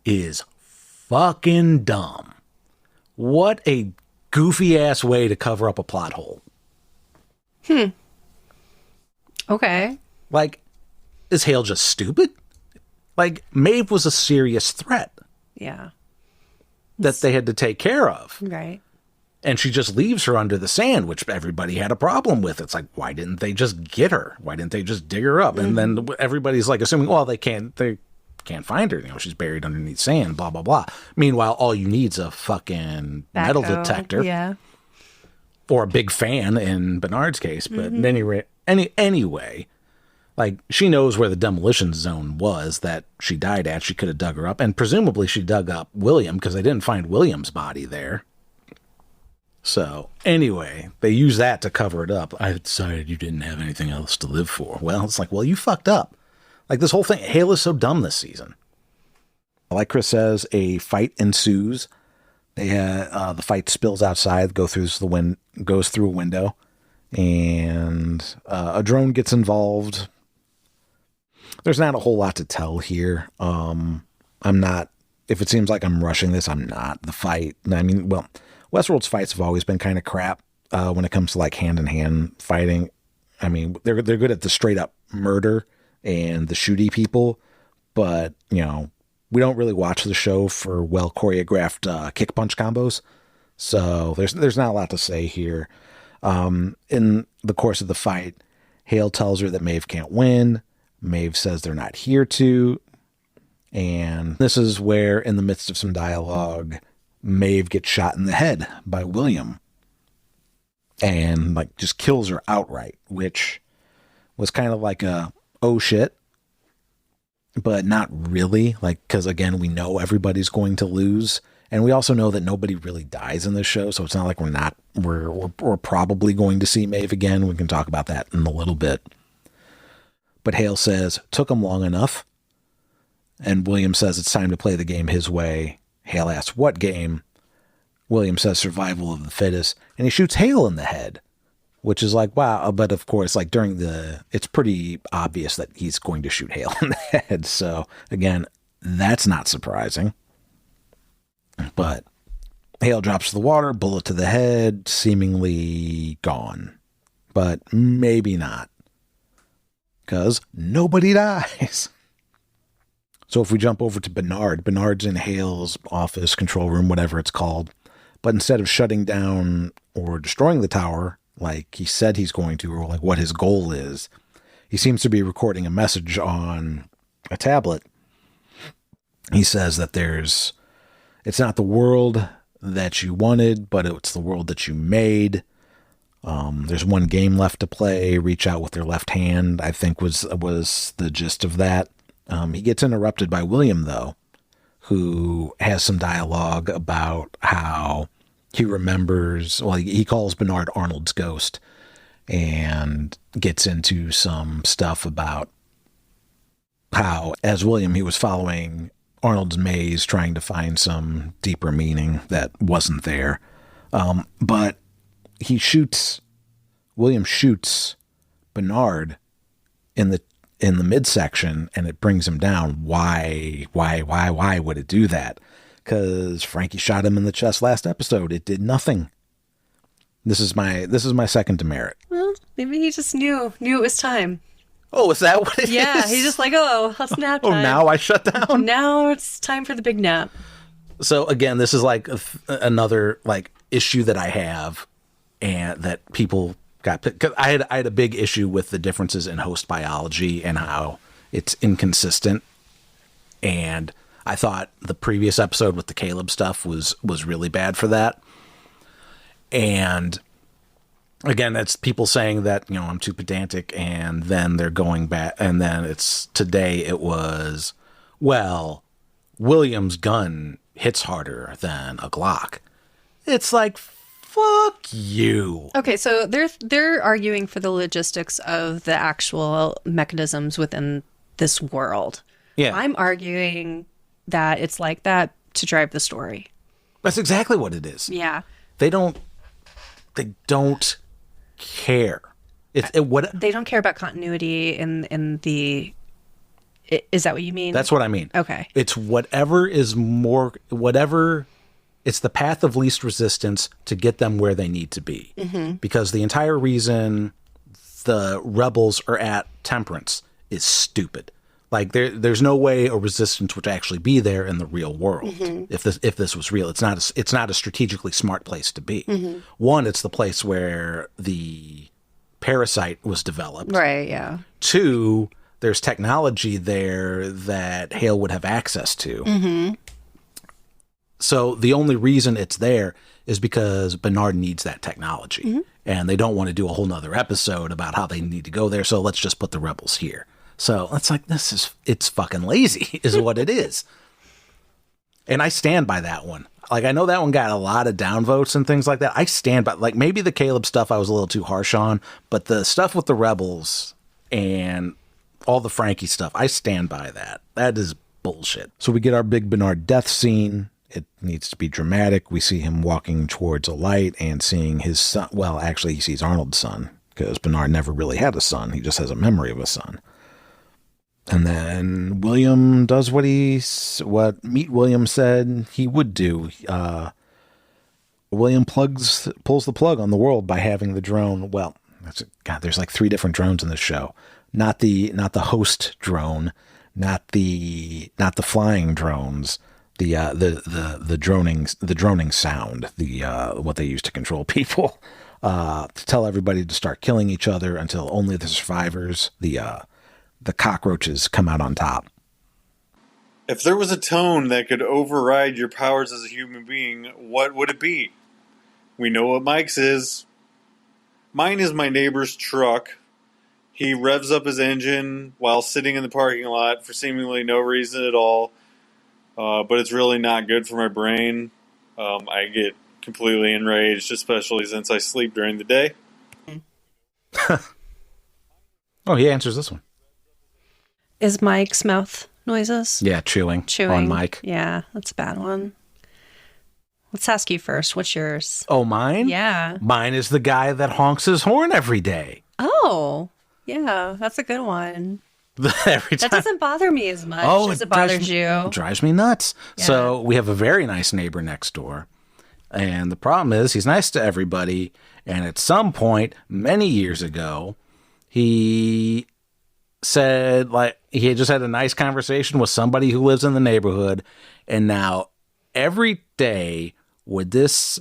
is fucking dumb. What a goofy ass way to cover up a plot hole. Okay. Like, is Hale just stupid? Like, Maeve was a serious threat. Yeah. That they had to take care of. Right. And she just leaves her under the sand, which everybody had a problem with. It's like, why didn't they just get her? Why didn't they just dig her up? And then everybody's like assuming, well, they can't find her. You know, she's buried underneath sand, blah, blah, blah. Meanwhile, all you need's a fucking metal detector. Yeah. Or a big fan in Bernard's case. But anyway, like, she knows where the demolition zone was that she died at. She could have dug her up. And presumably she dug up William because they didn't find William's body there. So, anyway, they use that to cover it up. I decided you didn't have anything else to live for. Well, it's like, well, you fucked up. Like, this whole thing, Hale is so dumb this season. Like Chris says, a fight ensues. The fight spills outside, goes through a window, and a drone gets involved. There's not a whole lot to tell here. If it seems like I'm rushing this, I'm not. The fight, Westworld's fights have always been kind of crap when it comes to like hand-in-hand fighting. I mean, they're good at the straight-up murder and the shooty people, but, you know, we don't really watch the show for well-choreographed kick-punch combos, so there's not a lot to say here. In the course of the fight, Hale tells her that Maeve can't win. Maeve says they're not here to, and this is where, in the midst of some dialogue, Maeve gets shot in the head by William and like just kills her outright, which was kind of like a, oh shit, but not really, like, because again, we know everybody's going to lose. And we also know that nobody really dies in this show. So it's not like we're probably going to see Maeve again. We can talk about that in a little bit. But Hale says, took him long enough. And William says it's time to play the game his way. Hale asks, what game? William says survival of the fittest. And he shoots Hale in the head, which is like, wow. But of course, like it's pretty obvious that he's going to shoot Hale in the head. So again, that's not surprising. But Hale drops to the water, bullet to the head, seemingly gone. But maybe not. Because nobody dies. So if we jump over to Bernard's in Hale's office, control room, whatever it's called. But instead of shutting down or destroying the tower, like he said he's going to, or like what his goal is, he seems to be recording a message on a tablet. He says that it's not the world that you wanted, but it's the world that you made. There's one game left to play. Reach out with your left hand, I think was the gist of that. He gets interrupted by William, though, who has some dialogue about how he remembers, well, he calls Bernard Arnold's ghost and gets into some stuff about how, as William, he was following Arnold's maze, trying to find some deeper meaning that wasn't there. But William shoots Bernard in the midsection, and it brings him down. Why would it do that? Because Frankie shot him in the chest last episode. It did nothing. This is my second demerit. Well, maybe he just knew it was time. Oh, is that what it is? Yeah, he's just like, oh, it's nap time. Oh, now I shut down? Now it's time for the big nap. So again, this is like another like issue that I have, and that people got, because I had a big issue with the differences in host biology and how it's inconsistent. And I thought the previous episode with the Caleb stuff was really bad for that. And again, that's people saying that, I'm too pedantic, and then they're going back, and then today it was, well, William's gun hits harder than a Glock. It's like, fuck you. Okay, so they're arguing for the logistics of the actual mechanisms within this world. Yeah. I'm arguing that it's like that to drive the story. That's exactly what it is. Yeah. They don't care. They don't care about continuity in the. Is that what you mean? That's what I mean. Okay. It's it's the path of least resistance to get them where they need to be. Mm-hmm. Because the entire reason the rebels are at Temperance is stupid. Like there's no way a resistance would actually be there in the real world. Mm-hmm. If this was real. It's not a strategically smart place to be. Mm-hmm. One, it's the place where the parasite was developed. Right, yeah. Two, there's technology there that Hale would have access to. Mm-hmm. So the only reason it's there is because Bernard needs that technology. Mm-hmm. And they don't want to do a whole nother episode about how they need to go there, so let's just put the rebels here. So it's like, it's fucking lazy is what it is. And I stand by that one. Like, I know that one got a lot of downvotes and things like that. I stand by, like, maybe the Caleb stuff I was a little too harsh on, but the stuff with the rebels and all the Frankie stuff, I stand by that. That is bullshit. So we get our big Bernard death scene. It needs to be dramatic. We see him walking towards a light and seeing his son. Well, actually, he sees Arnold's son, because Bernard never really had a son. He just has a memory of a son. And then William does what Meet William said he would do. William pulls the plug on the world by having the drone. Well, there's like 3 different drones in this show. Not the host drone, not the flying drones. The droning sound, what they use to control people, to tell everybody to start killing each other until only the survivors, the cockroaches, come out on top. If there was a tone that could override your powers as a human being, what would it be? We know what Mike's is. Mine is my neighbor's truck. He revs up his engine while sitting in the parking lot for seemingly no reason at all. But it's really not good for my brain. I get completely enraged, especially since I sleep during the day. Oh, he answers this one. Is Mike's mouth noises? Yeah, chewing on Mike. Yeah, that's a bad one. Let's ask you first. What's yours? Oh, mine? Yeah. Mine is the guy that honks his horn every day. Oh, yeah, that's a good one. Every time. That doesn't bother me as much as it bothers you. It drives me nuts. Yeah. So we have a very nice neighbor next door. And the problem is he's nice to everybody. And at some point, many years ago, he said, like, he had just had a nice conversation with somebody who lives in the neighborhood. And now every day when this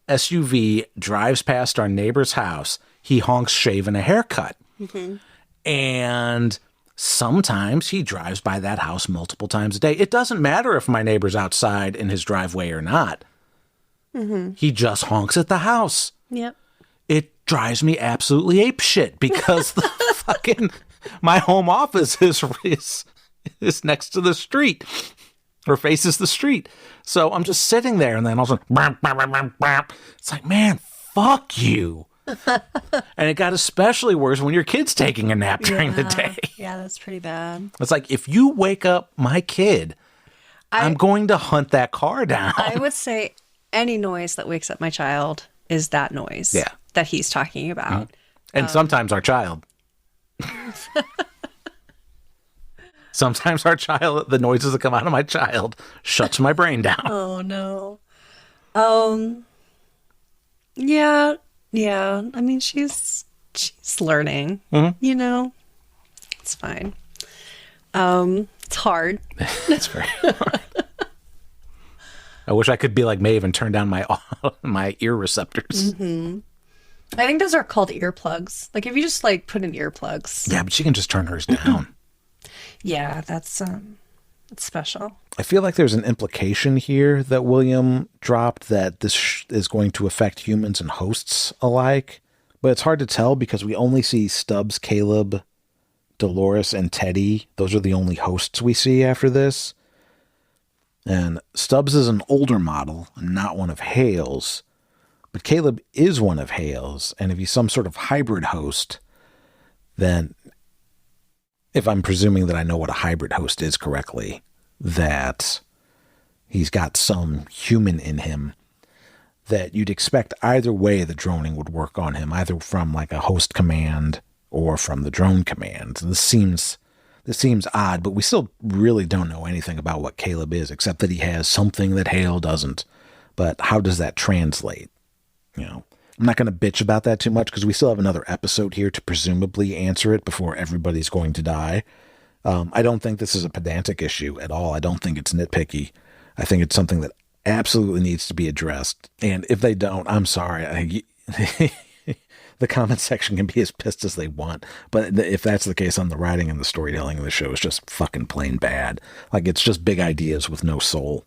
SUV drives past our neighbor's house, he honks shaving a haircut. Mm-hmm. And sometimes he drives by that house multiple times a day. It doesn't matter if my neighbor's outside in his driveway or not. Mm-hmm. He just honks at the house. Yep. It drives me absolutely apeshit because the fucking my home office is is next to the street or faces the street. So I'm just sitting there, and then all of a sudden, it's like, man, fuck you. And it got especially worse when your kid's taking a nap during the day. Yeah, that's pretty bad. It's like, if you wake up my kid, I'm going to hunt that car down. I would say any noise that wakes up my child is that noise that he's talking about. And sometimes our child. Sometimes our child, the noises that come out of my child shuts my brain down. Oh, no. Yeah. I mean, she's learning, you know, it's fine. It's hard. It's very hard. I wish I could be like Maeve and turn down my ear receptors. Mm-hmm. I think those are called earplugs. Like if you just like put in earplugs. Yeah, but she can just turn hers down. Yeah, that's special. I feel like there's an implication here that William dropped that this is going to affect humans and hosts alike, but it's hard to tell because we only see Stubbs, Caleb, Dolores, and Teddy. Those are the only hosts we see after this. And Stubbs is an older model, not one of Hale's, but Caleb is one of Hale's, and if he's some sort of hybrid host, then, if I'm presuming that I know what a hybrid host is correctly, that he's got some human in him, that you'd expect either way the droning would work on him, either from like a host command or from the drone command. This seems odd, but we still really don't know anything about what Caleb is, except that he has something that Hale doesn't. But how does that translate? You know, I'm not going to bitch about that too much because we still have another episode here to presumably answer it before everybody's going to die. I don't think this is a pedantic issue at all. I don't think it's nitpicky. I think it's something that absolutely needs to be addressed. And if they don't, I'm sorry. The comment section can be as pissed as they want. But if that's the case, on the writing and the storytelling of the show is just fucking plain bad. Like, it's just big ideas with no soul.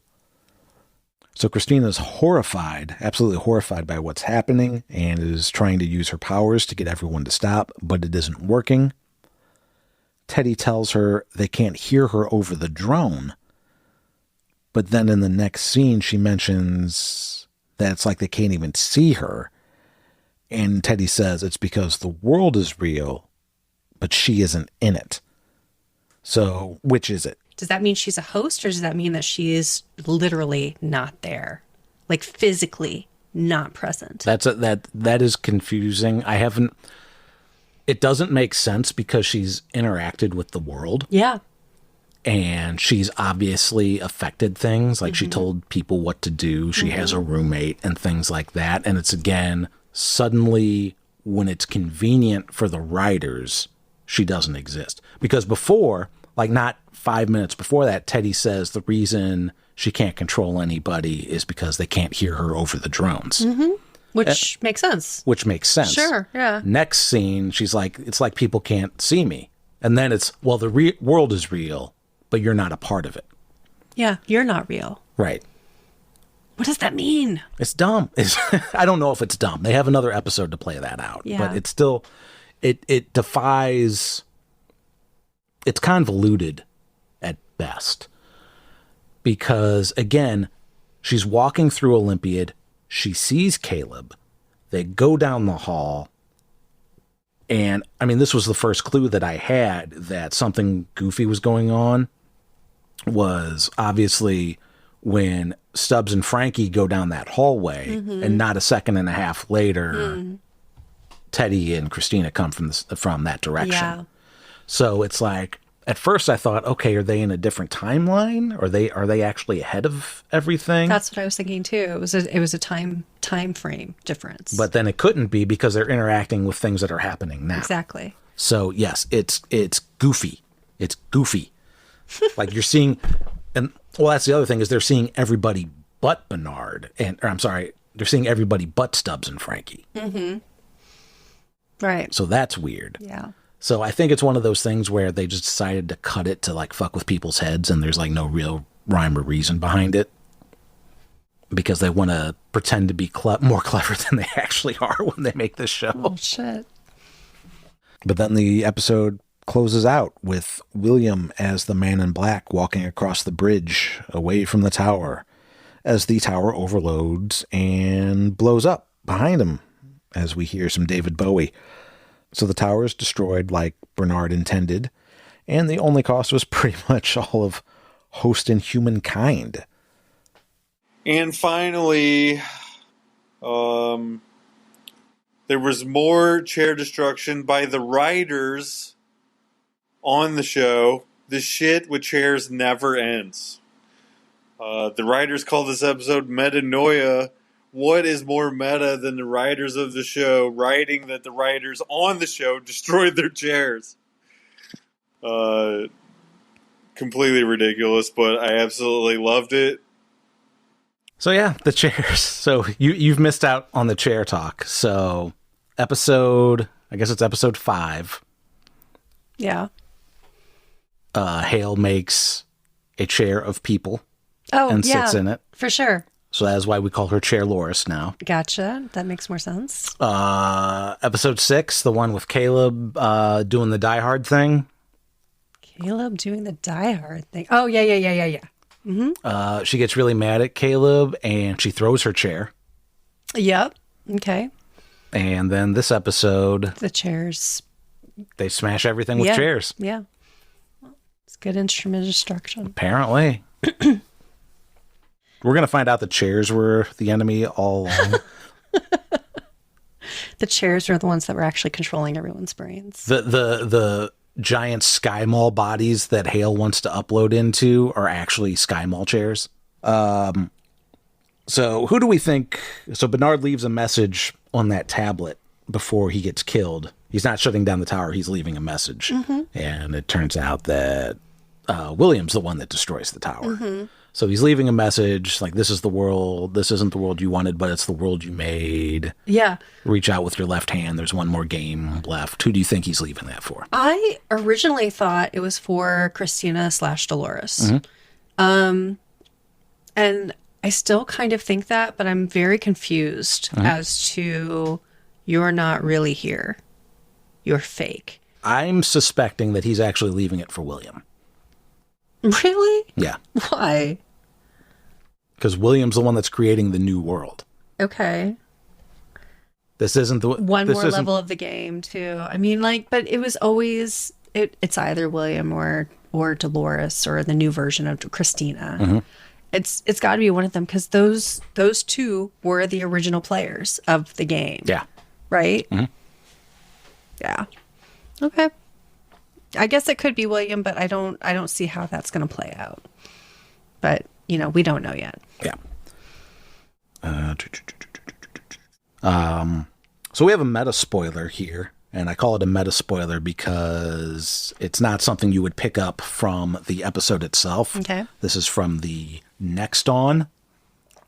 So Christina's horrified, absolutely horrified by what's happening, and is trying to use her powers to get everyone to stop, but it isn't working. Teddy tells her they can't hear her over the drone. But then in the next scene, she mentions that it's like they can't even see her. And Teddy says it's because the world is real, but she isn't in it. So which is it? Does that mean she's a host, or does that mean that she is literally not there? Like physically not present? That is confusing. It doesn't make sense because she's interacted with the world. Yeah. And she's obviously affected things. Like she told people what to do. She has a roommate and things like that. And it's, again, suddenly when it's convenient for the writers, she doesn't exist. Because before, like not 5 minutes before that, Teddy says the reason she can't control anybody is because they can't hear her over the drones. Mm-hmm. Which makes sense. Which makes sense. Sure, yeah. Next scene, she's like, it's like people can't see me. And then it's, well, the world is real, but you're not a part of it. Yeah, you're not real. Right. What does that mean? It's dumb. I don't know if it's dumb. They have another episode to play that out. Yeah. But it's still, it defies, it's convoluted at best. Because, again, she's walking through Olympiad. She sees Caleb. They go down the hall. And, I mean, this was the first clue that I had that something goofy was going on, was obviously when Stubbs and Frankie go down that hallway, and not a second and a half later, Teddy and Christina come from that direction. Yeah. So it's like, at first I thought, okay, are they in a different timeline? Are they actually ahead of everything? That's what I was thinking too. It was a time frame difference. But then it couldn't be because they're interacting with things that are happening now. Exactly. So yes, it's goofy. It's goofy. Like you're seeing, and well, that's the other thing is they're seeing everybody but Bernard, they're seeing everybody but Stubbs and Frankie. Mm-hmm. Right. So that's weird. Yeah. So I think it's one of those things where they just decided to cut it to like fuck with people's heads, and there's like no real rhyme or reason behind it because they want to pretend to be more clever than they actually are when they make this show. Oh, shit. But then the episode closes out with William as the man in black walking across the bridge away from the tower as the tower overloads and blows up behind him as we hear some David Bowie. So the tower is destroyed like Bernard intended, and the only cost was pretty much all of host and humankind. And finally, there was more chair destruction by the writers on the show. The shit with chairs never ends. The writers call this episode Metanoia. What is more meta than the writers of the show writing that the writers on the show destroyed their chairs? Completely ridiculous, but I absolutely loved it. So yeah, the chairs. So you've missed out on the chair talk. So I guess it's episode 5. Yeah. Hale makes a chair of people and sits in it. For sure. So that's why we call her Chair Loris now. Gotcha. That makes more sense. Episode 6, the one with Caleb doing the Die Hard thing. Caleb doing the Die Hard thing. Oh, yeah. Mm-hmm. She gets really mad at Caleb and she throws her chair. Yep. Okay. And then this episode, the chairs. They smash everything with chairs. Yeah. It's good instrument destruction. Apparently. We're going to find out the chairs were the enemy all along. The chairs are the ones that were actually controlling everyone's brains. The giant Skymall bodies that Hale wants to upload into are actually Skymall chairs. So who do we think? So Bernard leaves a message on that tablet before he gets killed. He's not shutting down the tower. He's leaving a message. Mm-hmm. And it turns out that William's the one that destroys the tower. Mm-hmm. So he's leaving a message like, this is the world. This isn't the world you wanted, but it's the world you made. Yeah. Reach out with your left hand. There's one more game left. Who do you think he's leaving that for? I originally thought it was for Christina / Dolores. Mm-hmm. And I still kind of think that, but I'm very confused as to you're not really here. You're fake. I'm suspecting that he's actually leaving it for William. Really? Yeah. Why? Because William's the one that's creating the new world. Okay. This isn't the one more level of the game too. I mean, like, but it was always it's either William or Dolores or the new version of Christina. Mm-hmm. It's got to be one of them because those two were the original players of the game. Yeah. Right. Mm-hmm. Yeah. Okay. I guess it could be William, but I don't see how that's going to play out. But, we don't know yet. Yeah. So we have a meta spoiler here, and I call it a meta spoiler because it's not something you would pick up from the episode itself. Okay. This is from the Next On,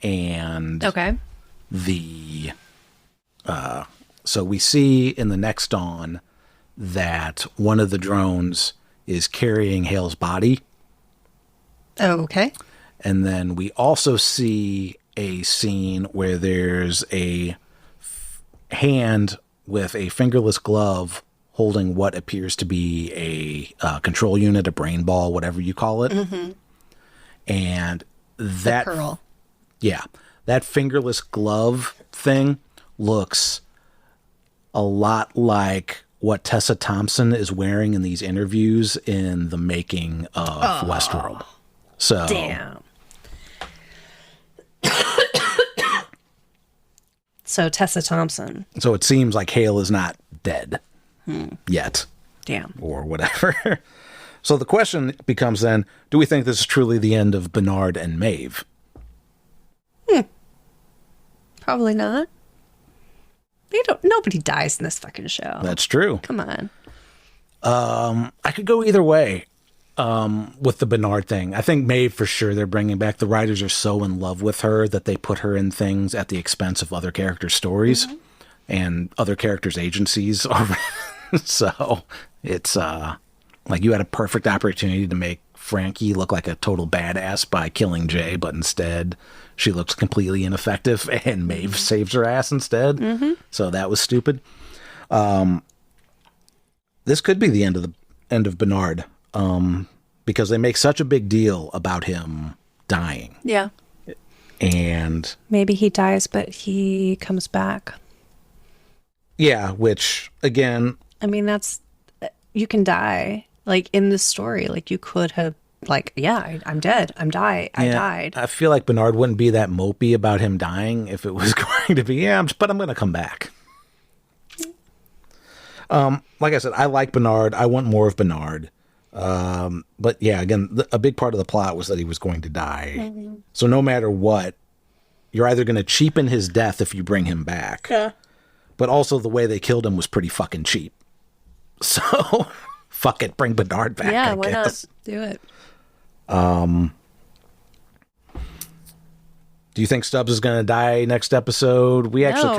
and so we see in the Next On that one of the drones is carrying Hale's body. Oh, okay. And then we also see a scene where there's a hand with a fingerless glove holding what appears to be a control unit, a brain ball, whatever you call it. Mm-hmm. And that Pickerill. Yeah, that fingerless glove thing looks a lot like what Tessa Thompson is wearing in these interviews in the making of Westworld. So damn. So Tessa Thompson. So it seems like Hale is not dead yet. Damn. Or whatever. So the question becomes then, do we think this is truly the end of Bernard and Maeve? Probably not. Nobody dies in this fucking show. That's true. Come on. I could go either way with the Bernard thing. I think Maeve for sure they're bringing back. The writers are so in love with her that they put her in things at the expense of other characters' stories and other characters' agencies. So it's like you had a perfect opportunity to make Frankie look like a total badass by killing Jay, but instead she looks completely ineffective and Maeve saves her ass instead. Mm-hmm. So that was stupid. This could be the end of end of Bernard, because they make such a big deal about him dying. Yeah. And maybe he dies, but he comes back. Yeah, which, again... I mean, you can die. Like, in this story, like, you could have, like, I'm dead. I died. I feel like Bernard wouldn't be that mopey about him dying if it was going to be, but I'm going to come back. Like I said, I like Bernard. I want more of Bernard. But yeah, again, a big part of the plot was that he was going to die. Mm-hmm. So no matter what, you're either going to cheapen his death if you bring him back. Yeah. But also the way they killed him was pretty fucking cheap. So fuck it, bring Bernard back. Yeah, why not? Do it. Do you think Stubbs is going to die next episode? We actually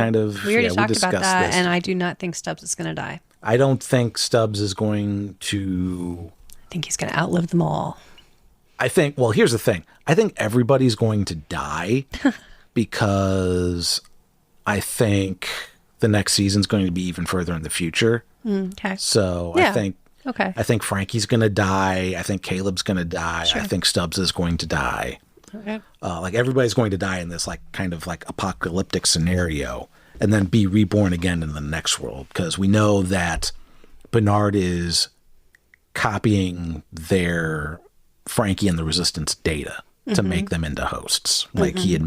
we already talked about that, and I do not think Stubbs is going to die. I don't think Stubbs is going to... I think he's going to outlive them all. Well, here's the thing. I think everybody's going to die because I think the next season's going to be even further in the future. Okay. So yeah. I think Frankie's going to die. I think Caleb's going to die. Sure. I think Stubbs is going to die. Okay. Like everybody's going to die in this like kind of like apocalyptic scenario and then be reborn again in the next world, because we know that Bernard is copying their Frankie and the Resistance data to make them into hosts. Like he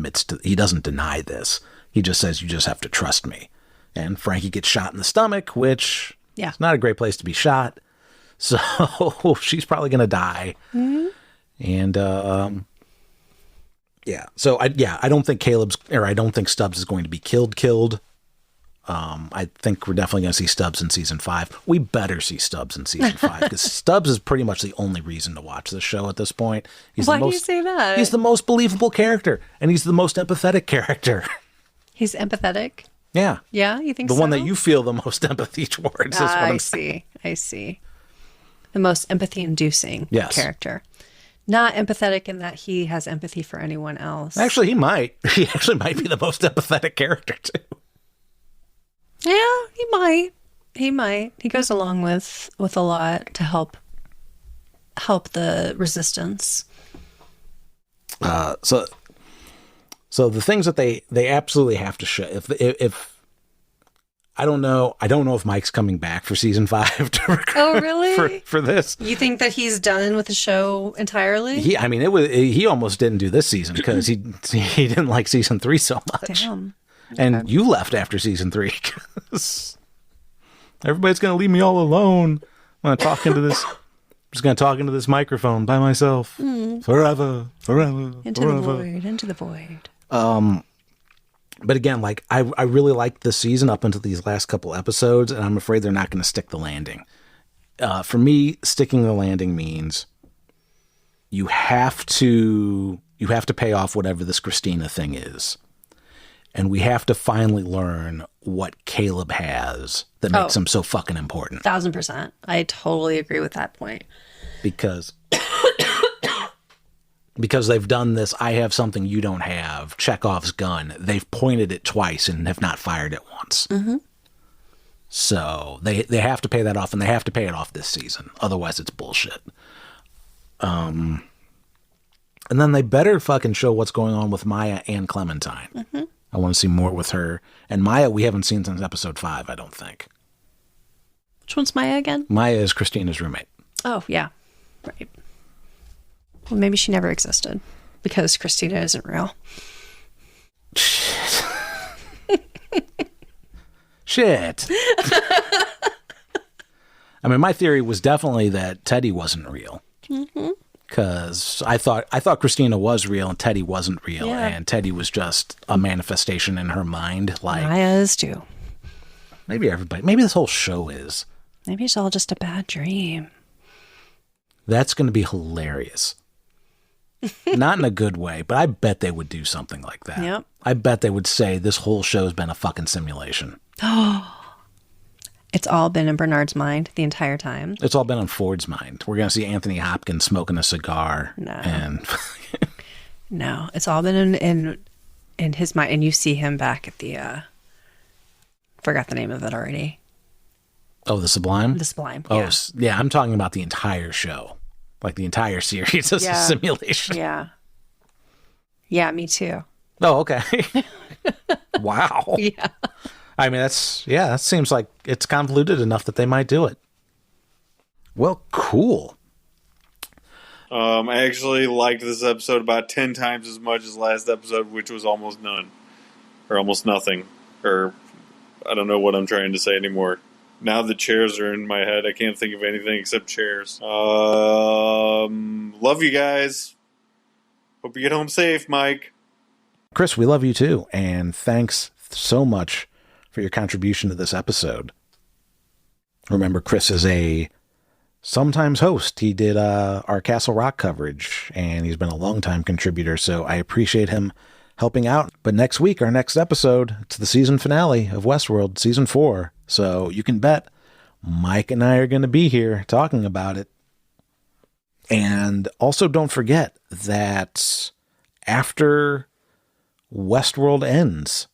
doesn't deny this. He just says, you just have to trust me. And Frankie gets shot in the stomach, which is not a great place to be shot. So she's probably going to die. Mm-hmm. And, so I don't think I don't think Stubbs is going to be killed. I think we're definitely going to see Stubbs in season 5. We better see Stubbs in season 5 because Stubbs is pretty much the only reason to watch this show at this point. Why do you say that? He's the most believable character, and he's the most empathetic character. He's empathetic? Yeah. Yeah, you think so? The one that you feel the most empathy towards is what I'm saying. I see. The most empathy-inducing character. Not empathetic in that he has empathy for anyone else. Actually, he might. He actually might be the most empathetic character, too. Yeah, he might. He might. He goes along with a lot to help the Resistance. So the things that they absolutely have to show. If I don't know if Mike's coming back for season 5 to record. Oh, really? For this. You think that he's done with the show entirely? He almost didn't do this season because he didn't like season 3 so much. Damn. And you left after season 3 because everybody's going to leave me all alone. I'm just going to talk into this microphone by myself forever. Into the void. But again, like I really liked this season up until these last couple episodes, and I'm afraid they're not going to stick the landing. For me, sticking the landing means you have to pay off whatever this Christina thing is. And we have to finally learn what Caleb has that makes him so fucking important. 1000%. I totally agree with that point. Because they've done this, I have something you don't have, Chekhov's gun. They've pointed it twice and have not fired it once. Mm-hmm. So they have to pay that off, and they have to pay it off this season. Otherwise, it's bullshit. And then they better fucking show what's going on with Maya and Clementine. Mm-hmm. I want to see more with her. And Maya, we haven't seen since episode 5, I don't think. Which one's Maya again? Maya is Christina's roommate. Oh, yeah. Right. Well, maybe she never existed because Christina isn't real. Shit. I mean, my theory was definitely that Teddy wasn't real. Mm-hmm. Because I thought Christina was real and Teddy wasn't real, and Teddy was just a manifestation in her mind. Like Maya is too. Maybe this whole show is. Maybe it's all just a bad dream. That's going to be hilarious. Not in a good way, but I bet they would do something like that. Yep. I bet they would say this whole show's been a fucking simulation. It's all been in Bernard's mind the entire time. It's all been on Ford's mind. We're going to see Anthony Hopkins smoking a cigar. No. No, it's all been in his mind. And you see him back at the, forgot the name of it already. Oh, the Sublime? The Sublime. Oh, Yeah. yeah, I'm talking about the entire show. Like the entire series is a simulation. Yeah. Yeah, me too. Oh, okay. Wow. Yeah. I mean, that seems like it's convoluted enough that they might do it. Well, cool. I actually liked this episode about 10 times as much as last episode, which was almost none. Or almost nothing. Or, I don't know what I'm trying to say anymore. Now the chairs are in my head. I can't think of anything except chairs. Love you guys. Hope you get home safe, Mike. Chris, we love you too. And thanks so much for your contribution to this episode. Remember, Chris is a sometimes host. He did our Castle Rock coverage, and he's been a longtime contributor, so I appreciate him helping out. But next week, our next episode, it's the season finale of Westworld, season 4. So you can bet Mike and I are going to be here talking about it. And also don't forget that after Westworld ends,